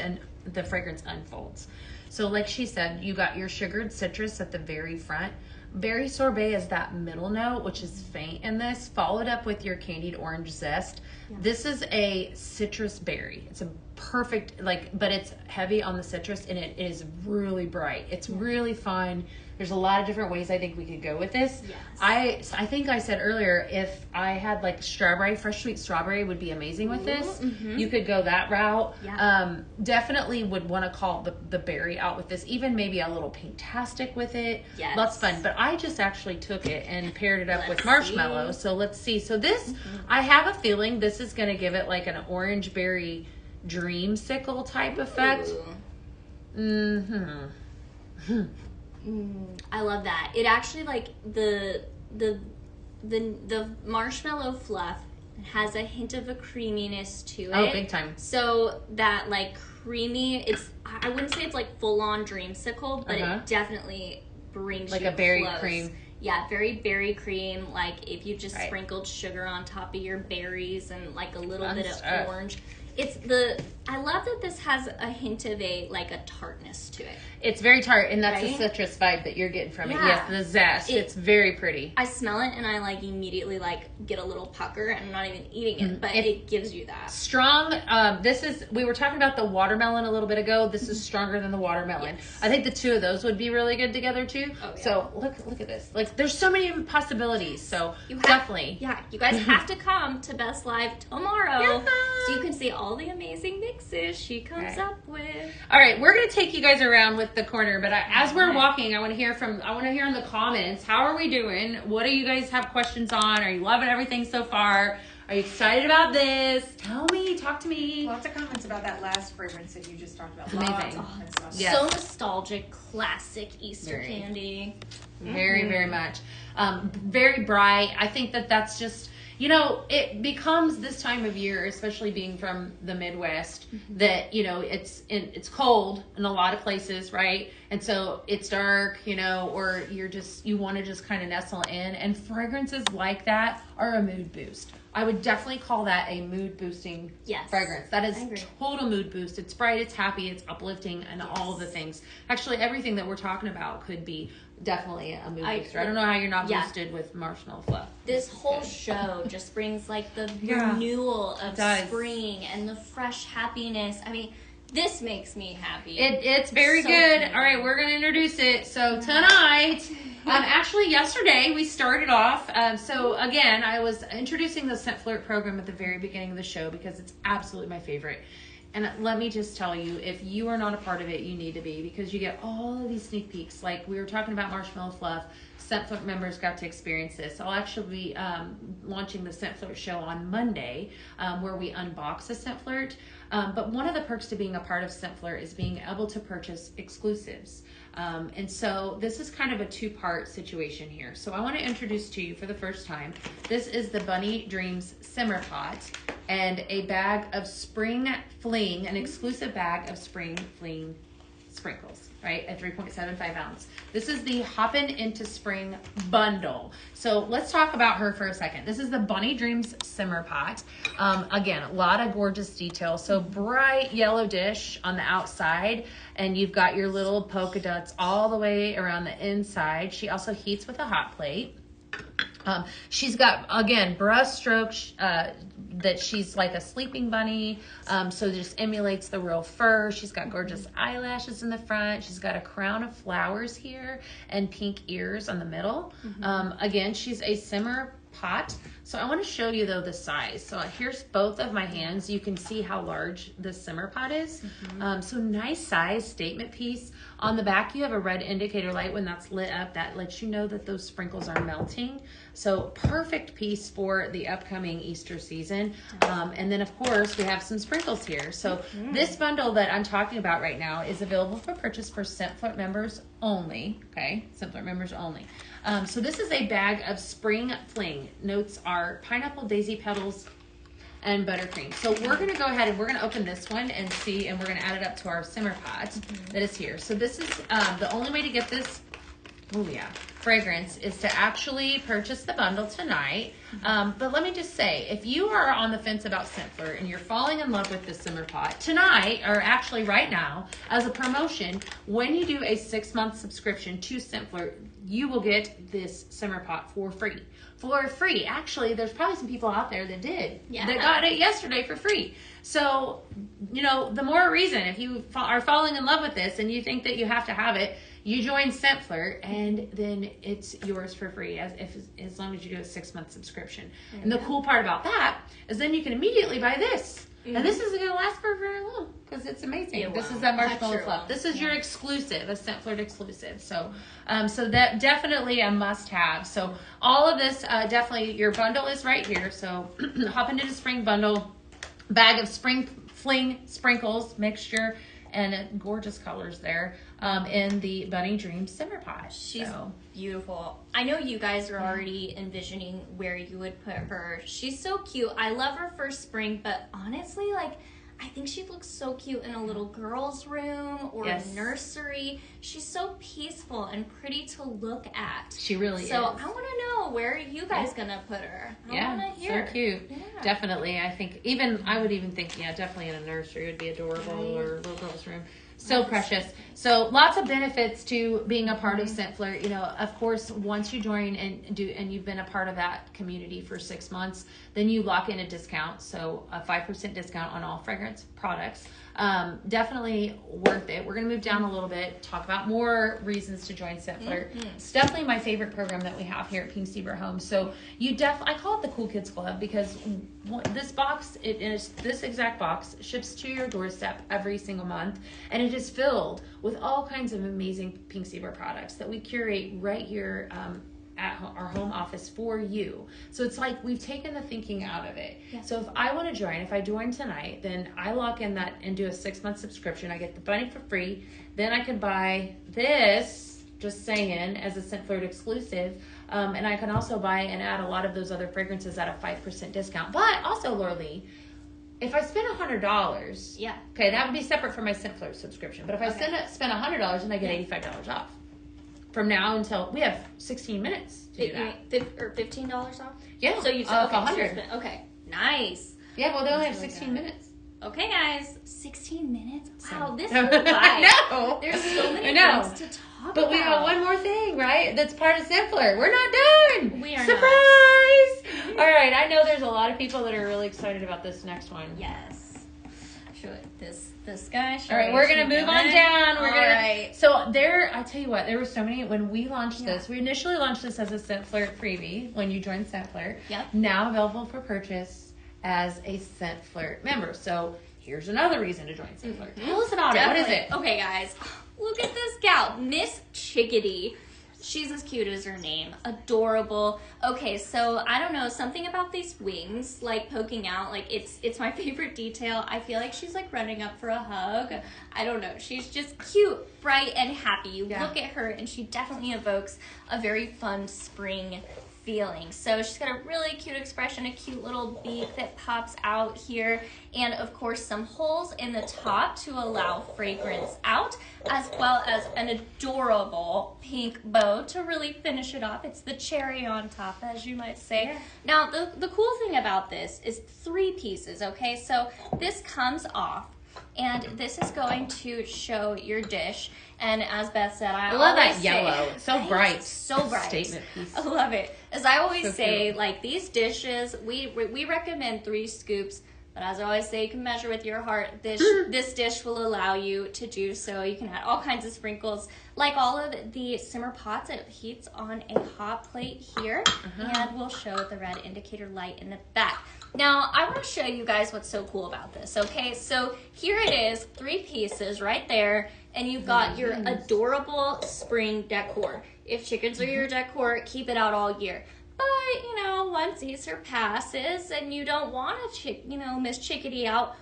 B: the fragrance unfolds. So like she said, you got your sugared citrus at the very front. Berry sorbet is that middle note, which is faint in this, followed up with your candied orange zest. Yeah. This is a citrus berry. It's a perfect, but it's heavy on the citrus, and it is really bright. It's really fun. There's a lot of different ways I think we could go with this.
A: Yes.
B: I think I said earlier, if I had like strawberry, fresh sweet strawberry would be amazing with this. You could go that route.
A: Yeah.
B: Definitely would want to call the berry out with this, even maybe a little Pinktastic with it.
A: Yes.
B: Lots of fun. But I just actually took it and paired it up with marshmallow. So let's see. So this, I have a feeling this is going to give it like an orange berry dreamsicle type effect.
A: I love that. It actually like the marshmallow fluff has a hint of a creaminess to it.
B: Oh, big time.
A: So that like creamy, I wouldn't say it's like full on dreamsicle, but it definitely brings
B: like
A: you
B: a berry
A: close.
B: cream.
A: Yeah, very berry cream. Like if you just sprinkled sugar on top of your berries and like a little bit of orange. I love that this has a hint of a tartness to it.
B: It's very tart, and that's the citrus vibe that you're getting from it. Yes, the zest. It's very pretty.
A: I smell it, and I immediately get a little pucker, and I'm not even eating it, but it gives you that.
B: Strong. We were talking about the watermelon a little bit ago. This is stronger than the watermelon.
A: Yes.
B: I think the 2 of those would be really good together too.
A: Oh, yeah.
B: So look at this. Like there's so many possibilities. So definitely.
A: Yeah, you guys have to come to Best Live tomorrow so you can see all the amazing mixes she comes up with.
B: All right, we're gonna take you guys around with the corner, but as we're walking, I want to hear in the comments, how are we doing? What do you guys have questions on? Are you loving everything so far? Are you excited about this? Tell me, talk to me.
C: Lots of comments about that last fragrance that you just talked about.
B: It's amazing.
C: Lots of comments about that.
B: Yes.
A: So nostalgic, classic Easter
B: Very.
A: candy.
B: Very, very much. Very bright. I think that that's just, you know, it becomes this time of year, especially being from the Midwest, that, you know, it's cold in a lot of places, right? And so it's dark, you know, or you want to just kind of nestle in. And fragrances like that are a mood boost. I would definitely call that a mood boosting
A: Yes,
B: fragrance. That
A: I
B: is
A: agree.
B: total mood boost. It's bright, it's happy, it's uplifting, and all of the things. Actually, everything that we're talking about could be definitely a mood booster. I don't know how you're not boosted with marshmallow fluff.
A: This whole show just brings like the
B: Yeah,
A: renewal of
B: it does.
A: spring and the fresh happiness. I mean, this makes me happy.
B: It's very
A: So
B: good.
A: cute.
B: All right, we're going to introduce it. So tonight, actually yesterday we started off. So again, I was introducing the Scent Flirt program at the very beginning of the show because it's absolutely my favorite. And let me just tell you, if you are not a part of it, you need to be, because you get all of these sneak peeks. Like we were talking about marshmallow fluff. Scent Flirt members got to experience this. I'll actually be launching the Scent Flirt show on Monday, where we unbox a Scent Flirt. But one of the perks to being a part of Scent Flirt is being able to purchase exclusives. And so this is kind of a two-part situation here. So I want to introduce to you for the first time, this is the Bunny Dreams Simmer Pot and a bag of Spring Fling, an exclusive bag of Spring Fling sprinkles, right? At 3.75 ounce. This is the Hoppin' Into Spring bundle. So let's talk about her for a second. This is the Bunny Dreams Simmer Pot. Again, a lot of gorgeous detail. So bright yellow dish on the outside, and you've got your little polka dots all the way around the inside. She also heats with a hot plate. She's got, again, brush strokes that she's like a sleeping bunny. So just emulates the real fur. She's got gorgeous eyelashes in the front. She's got a crown of flowers here and pink ears on the middle. Again, she's a simmer pot. So I want to show you though the size. So here's both of my hands. You can see how large this simmer pot is. So nice size statement piece. On the back you have a red indicator light. When that's lit up, that lets you know that those sprinkles are melting. So perfect piece for the upcoming Easter season. And then of course we have some sprinkles here. So this bundle that I'm talking about right now is available for purchase for Scent Flirt members only. Okay, Scent Flirt members only. So this is a bag of Spring Fling. Notes are pineapple, daisy petals, and buttercream. So we're going to go ahead and we're going to open this one and see, and we're going to add it up to our simmer pot that is here. So this is the only way to get this fragrance is to actually purchase the bundle tonight. But let me just say, if you are on the fence about Scent Flirt and you're falling in love with the simmer pot, tonight, or actually right now, as a promotion, when you do a 6-month subscription to Scent Flirt, you will get this simmer pot for free. For free. Actually, there's probably some people out there that did.
A: Yeah.
B: That got it yesterday for free. So, you know, the more reason, if you are falling in love with this and you think that you have to have it, you join Scent Flirt, and then it's yours for free as long as you do a 6-month subscription. And the cool part about that is then you can immediately buy this. And this isn't going to last for very long because it's amazing.
A: It
B: This
A: won't.
B: is that marshmallow
A: Sure
B: fluff.
A: won't.
B: This is your exclusive, a Scent Flirt exclusive. So, so that definitely a must-have. So all of this, definitely your bundle is right here. So hop into the spring bundle, bag of Spring Fling sprinkles mixture, and gorgeous colors there in the Bunny Dreams Simmer Pot.
A: She's beautiful. I know you guys are already envisioning where you would put her. She's so cute. I love her for spring, but honestly, like, I think she looks so cute in a little girl's room or
B: Yes.
A: a nursery. She's so peaceful and pretty to look at.
B: She really is.
A: So I want to know, where are you guys gonna put her? I want to hear.
B: So cute.
A: Yeah.
B: Definitely. I think I would even think, definitely in a nursery would be adorable, or little girl's room. So precious. So lots of benefits to being a part of Scent Flirt. You know, of course, once you join and you've been a part of that community for 6 months, then you lock in a discount. So a 5% discount on all fragrance products. Definitely worth it. We're going to move down a little bit, talk about more reasons to join Scent Flirt. It's definitely my favorite program that we have here at Pink Zebra Home. So I call it the Cool Kids Club because this box, it is this exact box, ships to your doorstep every single month, and it is filled with all kinds of amazing Pink Zebra products that we curate right here at our home office for you. So it's like we've taken the thinking out of it.
A: Yeah.
B: So if I want to join, if I join tonight, then I lock in that and do a 6-month subscription. I get the bunny for free. Then I can buy this, just saying, as a Scent Flirt exclusive. And I can also buy and add a lot of those other fragrances at a 5% discount. But also, Laura Lee, if I spend $100,
A: Yeah.
B: okay, that would be separate from my Scent Flirt subscription. But if I spend $100, then I get $85 off. From now until we have 16 minutes to do that.
A: Or $15 off?
B: Yeah.
A: So you
B: okay,
A: okay,
B: 100.
A: Okay. Nice.
B: Yeah, well, they only have
C: That's really
B: 16
C: good.
B: minutes.
A: Okay, guys. 16 minutes. Wow,
B: So-
A: this whole life.
B: No.
A: There's so many
B: I know.
A: things to talk
B: But
A: about.
B: we have one more thing, right? That's part of Scent Flirt. We're not done.
A: We are
B: Surprise! All right, I know there's a lot of people that are really excited about this next one.
A: Yes. This guy.
B: All right, we're gonna move on down. We're gonna.
A: Right.
B: So there, I tell you what, there were so many when we launched this. We initially launched this as a Scent Flirt freebie when you joined Scent Flirt.
A: Yep.
B: Now available for purchase as a Scent Flirt member. So here's another reason to join Scent Flirt. Tell us about it. What is it?
A: Okay, guys. Look at this gal, Miss Chickadee. She's as cute as her name. Adorable. Okay, so I don't know, something about these wings, like poking out, like it's my favorite detail. I feel like she's like running up for a hug. I don't know. She's just cute, bright, and happy. You look at her and she definitely evokes a very fun spring feeling. So she's got a really cute expression, a cute little beak that pops out here, and of course some holes in the top to allow fragrance out, as well as an adorable pink bow to really finish it off. It's the cherry on top, as you might say.
B: Yeah.
A: Now the cool thing about this is 3 pieces, okay? So this comes off, and this is going to show your dish. And as Beth said, I
B: love that
A: always
B: yellow.
A: say,
B: It's so bright.
A: so bright.
B: Statement piece.
A: I love it. As I always
B: So
A: say,
B: cute.
A: like these dishes, we recommend 3 scoops. But as I always say, you can measure with your heart. This dish will allow you to do so. You can add all kinds of sprinkles. Like all of the simmer pots, it heats on a hot plate here. And we'll show the red indicator light in the back. Now, I want to show you guys what's so cool about this, okay? So here it is, 3 pieces right there. And you've got your adorable spring decor. If chickens are your decor, keep it out all year. But, you know, once Easter passes and you don't want to, Miss Chickadee out,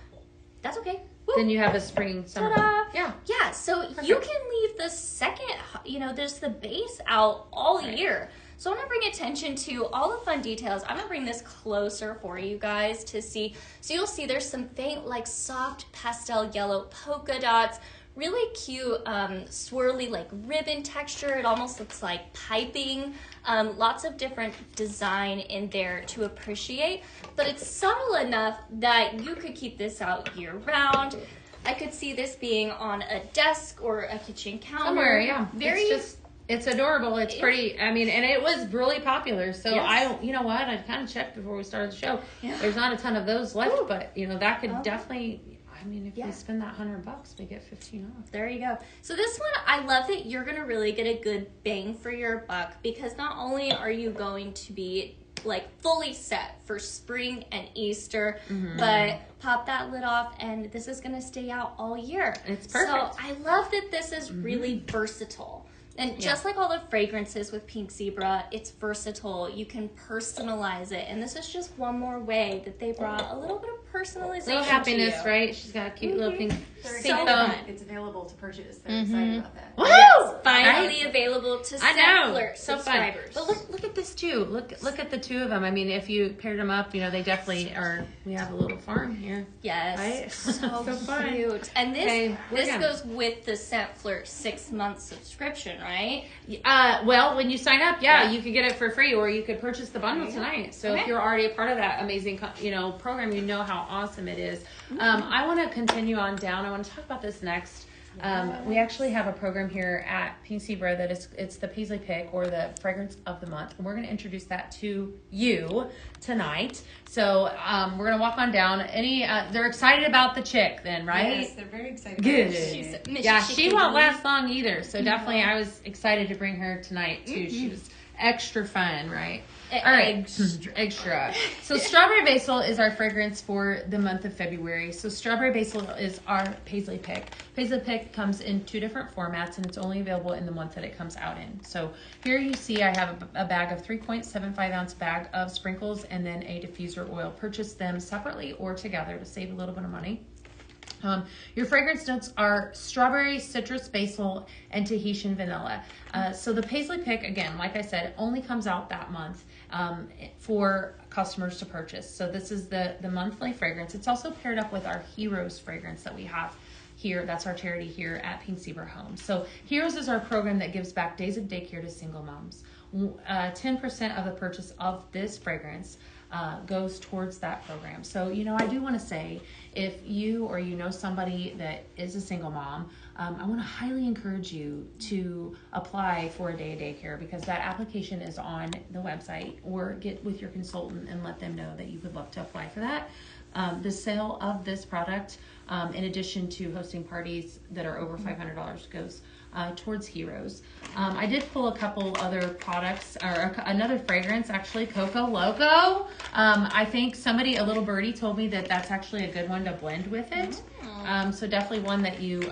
A: that's okay. Woo.
B: Then you have a spring, summer.
A: Ta-da.
B: Yeah.
A: Yeah, so you can leave the second, there's the base out all year. So I'm going to bring attention to all the fun details. I'm going to bring this closer for you guys to see. So you'll see there's some faint, like soft pastel yellow polka dots. Really cute, swirly, like ribbon texture. It almost looks like piping. Lots of different design in there to appreciate. But it's subtle enough that you could keep this out year round. I could see this being on a desk or a kitchen counter.
B: Somewhere, yeah.
A: Very.
B: It's adorable. It's pretty. I mean, and it was really popular. So
A: Yes.
B: you know what? I kind of checked before we started the show.
A: Yeah.
B: There's not a ton of those left,
A: Ooh.
B: but that could definitely. I mean, if
A: Yeah.
B: we spend that $100, we get 15 off.
A: There you go. So this one, I love that you're going to really get a good bang for your buck, because not only are you going to be like fully set for spring and Easter, but pop that lid off and this is going to stay out all year.
B: It's perfect.
A: So I love that this is really versatile. And just like all the fragrances with Pink Zebra, it's versatile. You can personalize it. And this is just one more way that they brought a little bit of personalization
B: Little happiness,
A: to you.
B: right? She's got a cute little pink.
C: They're
A: So
C: excited
A: fun.
C: that it's available to purchase. They're excited about that.
B: Woo!
A: Yes, finally
B: Right?
A: available to
B: I
A: Scent
B: know.
A: Flirt
B: So fun.
A: subscribers.
B: But look at this too. Look at the 2 of them. I mean, if you paired them up, they definitely are. We have a little farm here.
A: Yes.
B: Right?
A: So,
B: So fun.
A: cute. And this
B: Okay, we're
A: this
B: done.
A: goes with the Scent Flirt 6-month subscription, right?
B: Well, when you sign up, you could get it for free, or you could purchase the bundle tonight. So if
A: Okay.
B: you're already a part of that amazing, program, you know how awesome it is. I want to continue on down. I want to talk about this next. We actually have a program here at Pink Zebra that it's the Paisley Pick, or the Fragrance of the Month, and we're going to introduce that to you tonight. So we're going to walk on down. They're excited about the chick, then, right?
C: Yes, they're very excited.
B: Good.
A: Miss
B: Yeah, she
A: Chickadee.
B: won't last long either. So definitely, I was excited to bring her tonight too. She was extra fun, right?
A: All
B: right. Extra. So strawberry basil is our fragrance for the month of February. So strawberry basil is our paisley pick. Paisley pick comes in 2 different formats, and it's only available in the month that it comes out in. So here you see I have a bag of 3.75 ounce bag of sprinkles and then a diffuser oil. Purchase them separately or together to save a little bit of money. Your fragrance notes are strawberry, citrus, basil, and Tahitian vanilla. So the paisley pick, again, like I said, only comes out that month for customers to purchase. So this is the monthly fragrance. It's also paired up with our Heroes fragrance that we have here. That's our charity here at Pink Zebra Home. So Heroes is our program that gives back days of daycare to single moms. 10% of the purchase of this fragrance goes towards that program. So, I do want to say, if you or you know somebody that is a single mom, I want to highly encourage you to apply for a day of daycare, because that application is on the website, or get with your consultant and let them know that you would love to apply for that. The sale of this product, in addition to hosting parties that are over $500, goes towards Heroes. I did pull a couple other products, or another fragrance, actually, Coco Loco. I think a little birdie told me that that's actually a good one to blend with it. So definitely one that you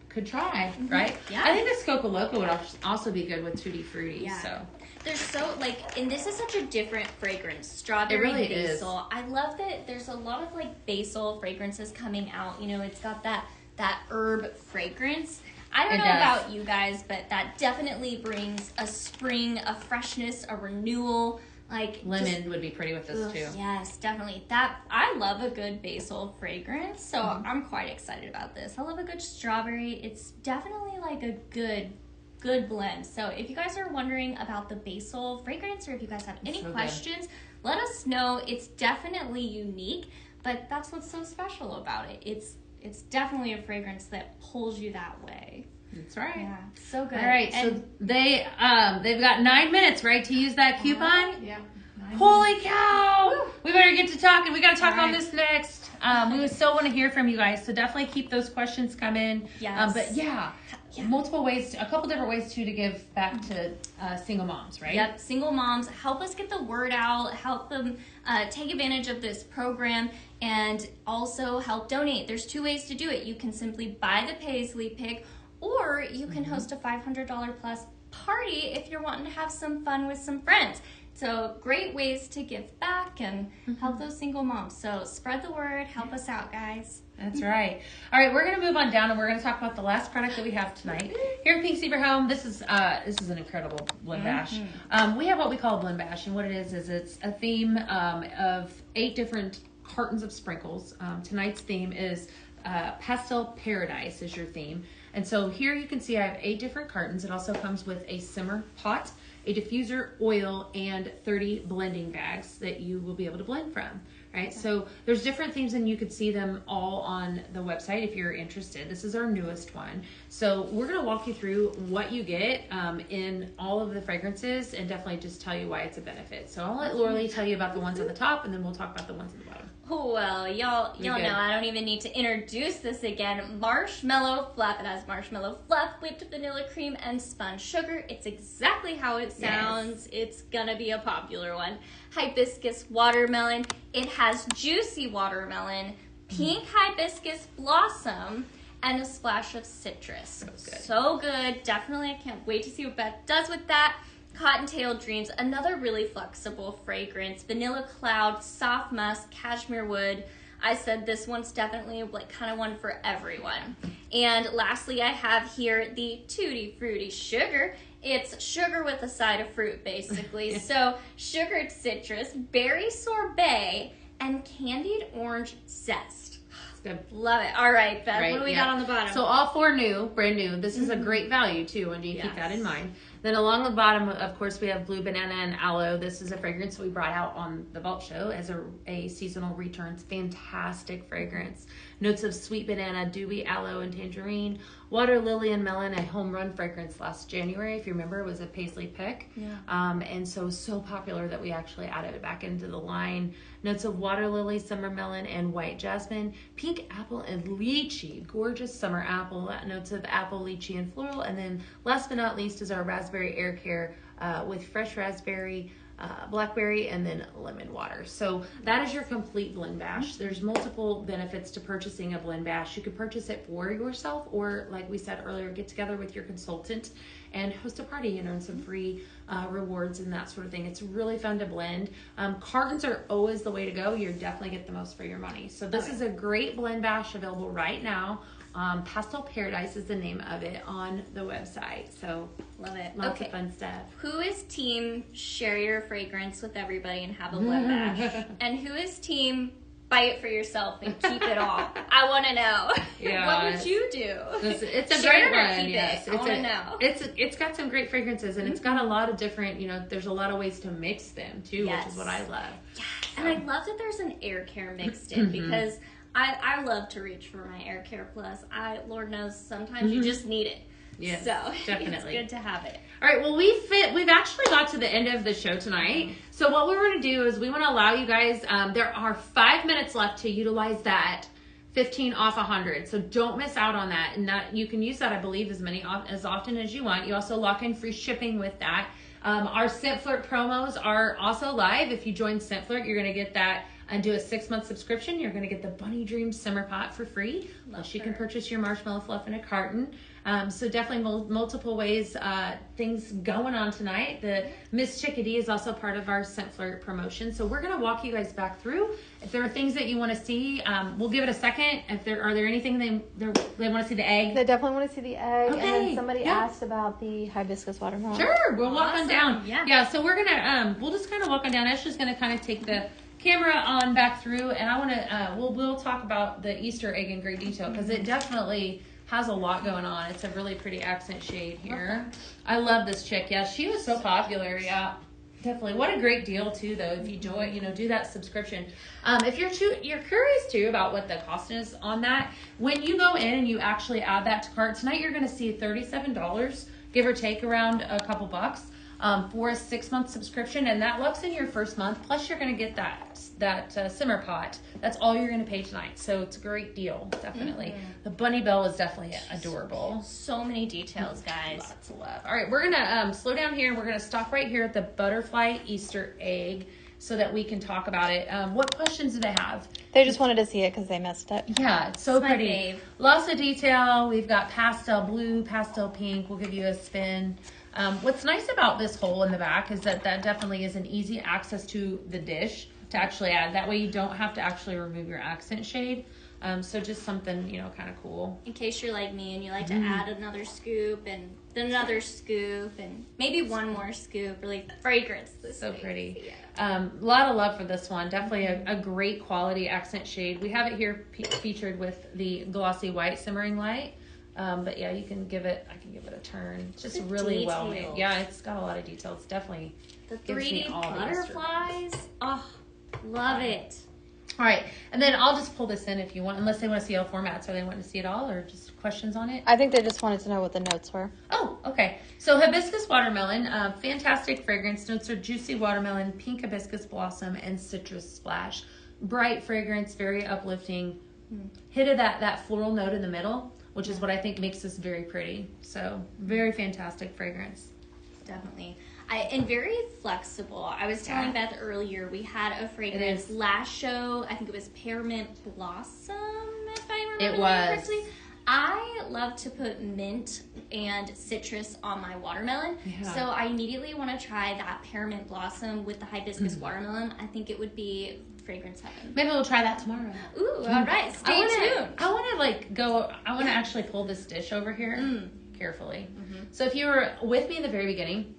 B: could try, right?
A: Yeah.
B: I think this Coco Loco would also be good with Tutti Frutti.
A: Yeah.
B: So.
A: They're so, and this is such a different fragrance. Strawberry,
B: It really
A: basil.
B: is.
A: I love that there's a lot of, basil fragrances coming out. It's got that herb fragrance. I don't know about you guys, but that definitely brings a spring, a freshness, a renewal.
B: Lemon would be pretty with this too.
A: Yes, definitely. I love a good basil fragrance, so I'm quite excited about this. I love a good strawberry. It's definitely a good blend. So if you guys are wondering about the basil fragrance, or if you guys have any questions, let us know. It's definitely unique, but that's what's so special about it. It's definitely a fragrance that pulls you that way.
B: That's right.
A: Yeah, so good.
B: All right, so they've got 9 minutes, right, to use that coupon?
C: Yeah.
B: Holy cow! Woo. We better get to talking. We got to talk
A: All
B: on
A: right.
B: this next. We still want to hear from you guys, so definitely keep those questions coming.
A: Yes.
B: But multiple ways, a couple different ways to give back to single moms, right?
A: Yep, single moms. Help us get the word out. Help them take advantage of this program, and also help donate. There's 2 ways to do it. You can simply buy the paisley pick, or you can host a $500 plus party if you're wanting to have some fun with some friends. So great ways to give back and help those single moms. So spread the word. Help us out, guys.
B: That's right. All right, we're going to move on down, and we're going to talk about the last product that we have tonight. Here at Pink Zebra Home, this is an incredible blend bash. We have what we call a blend bash, and what it is it's a theme of 8 different cartons of sprinkles. Tonight's theme is Pastel Paradise is your theme. And so here you can see I have 8 different cartons. It also comes with a simmer pot, a diffuser, oil, and 30 blending bags that you will be able to blend from. Right, so there's different themes, and you could see them all on the website if you're interested. This is our newest one. So we're going to walk you through what you get in all of the fragrances, and definitely just tell you why it's a benefit. So I'll let Laura tell you about the ones at the top, and then we'll talk about the ones at the bottom.
A: Well, y'all know I don't even need to introduce this again. Marshmallow Fluff. It has marshmallow fluff, whipped vanilla cream, and spun sugar. It's exactly how it sounds. Yes. It's gonna be a popular one. Hibiscus watermelon. It has juicy watermelon, pink hibiscus blossom, and a splash of citrus. So good. Definitely, I can't wait to see what Beth does with that. Cottontail Dreams, another really flexible fragrance. Vanilla Cloud, soft musk, cashmere wood. I said this one's definitely kind of one for everyone. And lastly, I have here the Tutti Frutti Sugar. It's sugar with a side of fruit, basically. So sugared citrus, berry sorbet, and candied orange zest.
B: Good.
A: Love it. All right, Beth, what do we got on the bottom?
B: So all 4 new, brand new. This is a great value too, and you keep that in mind. Then along the bottom, of course, we have Blue Banana and Aloe. This is a fragrance we brought out on the Vault Show as a seasonal returns. Fantastic fragrance. Notes of sweet banana, dewy aloe, and tangerine. Water lily and melon, a home run fragrance last January. If you remember, it was a paisley pick. Yeah. And so popular that we actually added it back into the line. Notes of water lily, summer melon, and white jasmine. Pink apple and lychee. Gorgeous summer apple. Notes of apple, lychee, and floral. And then last but not least is our raspberry air care with fresh raspberry, blackberry, and then lemon water. So that is your complete blend bash. There's multiple benefits to purchasing a blend bash. You could purchase it for yourself, or like we said earlier, get together with your consultant and host a party and earn some free rewards and that sort of thing. It's really fun to blend. Cartons are always the way to go. You're definitely get the most for your money. So this is a great blend bash available right now. Pastel Paradise is the name of it on the website. So
A: Love it.
B: lots of fun stuff.
A: Who is team share your fragrance with everybody and have a blend bash? And who is team buy it for yourself and keep it all? I want to know.
B: Yeah.
A: What would you do?
B: It's a
A: Share
B: great
A: it or
B: one.
A: keep
B: Yes,
A: it? I want to know.
B: It's got some great fragrances, and it's got a lot of different. There's a lot of ways to mix them too, which is what I love.
A: Yes. And I love that there's an air care mixed in because I love to reach for my Air Care Plus. Lord knows sometimes you just need it.
B: Yes,
A: so
B: definitely.
A: it's good to have it.
B: All right, well, we've actually got to the end of the show tonight. So what we're going to do is we want to allow you guys, there are 5 minutes left to utilize that 15 off 100. So don't miss out on that. And that you can use that, I believe, as often as you want. You also lock in free shipping with that. Our Scent Flirt promos are also live. If you join Scent Flirt, you're going to get that and do a 6-month subscription. You're going to get the Bunny Dreams Simmer Pot for free. Plus you can purchase your marshmallow fluff in a carton. So definitely multiple ways, things going on tonight. The Miss Chickadee is also part of our Scent Flirt promotion. So we're going to walk you guys back through. If there are things that you want to see, we'll give it a second. Are there anything they want to see the egg?
D: They definitely want to see the egg.
B: Okay.
D: And then somebody asked about the hibiscus watermelon.
B: Sure, we'll walk on down.
A: Yeah.
B: So we're gonna we'll just kind of walk on down. Ashley's gonna kind of take the camera on back through, and I want to we'll talk about the Easter egg in great detail because it definitely has a lot going on. It's a really pretty accent shade here. I love this chick. Yeah, she was so popular. Yeah, definitely. What a great deal too, though. If you do that subscription. If you're curious too about what the cost is on that, when you go in and you actually add that to cart tonight, you're going to see $37, give or take around a couple bucks. For a 6-month subscription, and that locks in your first month. Plus, you're going to get that simmer pot. That's all you're going to pay tonight. So it's a great deal, definitely. The bunny bell is definitely adorable.
A: So many details, guys.
B: Lots of love. All right, we're going to slow down here. We're going to stop right here at the butterfly Easter egg so that we can talk about it. What questions do they have?
D: They just wanted to see it because they messed up.
B: Yeah, it's so
A: my
B: pretty.
A: fave.
B: Lots of detail. We've got pastel blue, pastel pink. We'll give you a spin. What's nice about this hole in the back is that definitely is an easy access to the dish to actually add. That way you don't have to actually remove your accent shade. So just something, kind of cool.
A: In case you're like me and you like to add another scoop and then another scoop and maybe one more scoop, really fragrance this
B: So
A: week.
B: pretty.
A: Yeah.
B: A lot of love for this one. Definitely a great quality accent shade. We have it here featured with the glossy white simmering light. But yeah, I can give it a turn. It's just
A: The
B: really well made.
A: details.
B: Yeah, it's got a lot of details. Definitely
A: The
B: gives me
A: 3D
B: all the
A: butterflies. Oh, love it.
B: All right, and then I'll just pull this in if you want, unless they want to see all formats. Are they wanting to see it all, or just questions on it?
D: I think they just wanted to know what the notes were.
B: Oh, okay. So hibiscus watermelon, fantastic fragrance. Notes are juicy watermelon, pink hibiscus blossom, and citrus splash. Bright fragrance, very uplifting. Hit of that floral note in the middle, which is what I think makes this very pretty. So very fantastic fragrance.
A: Definitely. And very flexible. I was telling Beth earlier, we had a fragrance last show. I think it was Peppermint Blossom, if I remember
B: It was.
A: correctly. I love to put mint and citrus on my watermelon.
B: Yeah.
A: So I immediately want to try that Peppermint Blossom with the hibiscus watermelon. I think it would be fragrance heaven.
B: Maybe we'll try that tomorrow.
A: Ooh, all right. Stay tuned.
B: I want to actually pull this dish over here carefully. So if you were with me in the very beginning,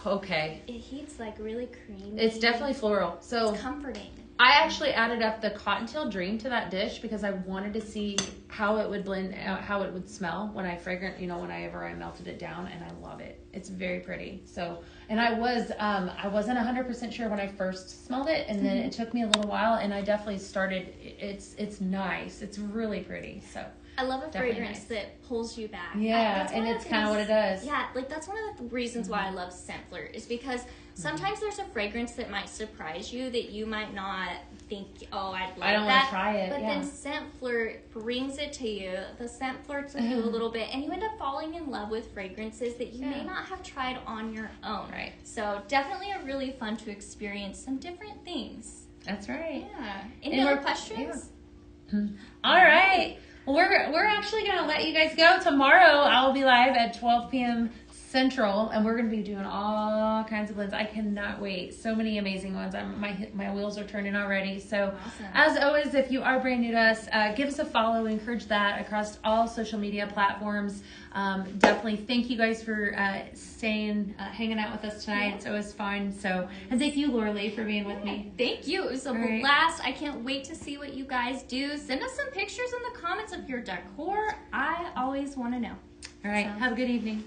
B: okay.
A: It heats like really creamy.
B: It's definitely floral. So
A: It's comforting.
B: I actually added up the Cottontail Dream to that dish because I wanted to see how it would blend, how it would smell when I whenever I melted it down, and I love it. It's very pretty. So, and I wasn't 100% sure when I first smelled it, and then it took me a little while, and I definitely started. It's nice. It's really pretty. So.
A: I love a
B: Definitely
A: fragrance
B: nice.
A: that pulls you back.
B: Yeah,
A: That's one
B: and
A: of
B: it's
A: the
B: kind of what
A: things-
B: it does.
A: Yeah, like that's one of the reasons why I love Scent Flirt is because Sometimes there's a fragrance that might surprise you that you might not think, oh, I'd like
B: I don't
A: that.
B: want to try it.
A: But
B: yeah.
A: then Scent Flirt brings it to you. The scent flirts with you a little bit, and you end up falling in love with fragrances that you may not have tried on your own.
B: Right.
A: So definitely a really fun to experience some different things.
B: That's right.
A: Yeah. Any
B: And
A: other
B: we're-
A: questions?
B: All right. Well, we're actually going to let you guys go. Tomorrow I will be live at 12 p.m. Central, and we're going to be doing all kinds of blends. I cannot wait. So many amazing ones. My wheels are turning already. So
A: Awesome.
B: as always, if you are brand new to us, give us a follow. Encourage that across all social media platforms. Definitely thank you guys for staying, hanging out with us tonight. It's always fun. So, and thank you, Laura Lee, for being with me.
A: Thank you. It was a
B: right.
A: blast. I can't wait to see what you guys do. Send us some pictures in the comments of your decor. I always want to know.
B: All right.
A: So-
B: Have a good evening.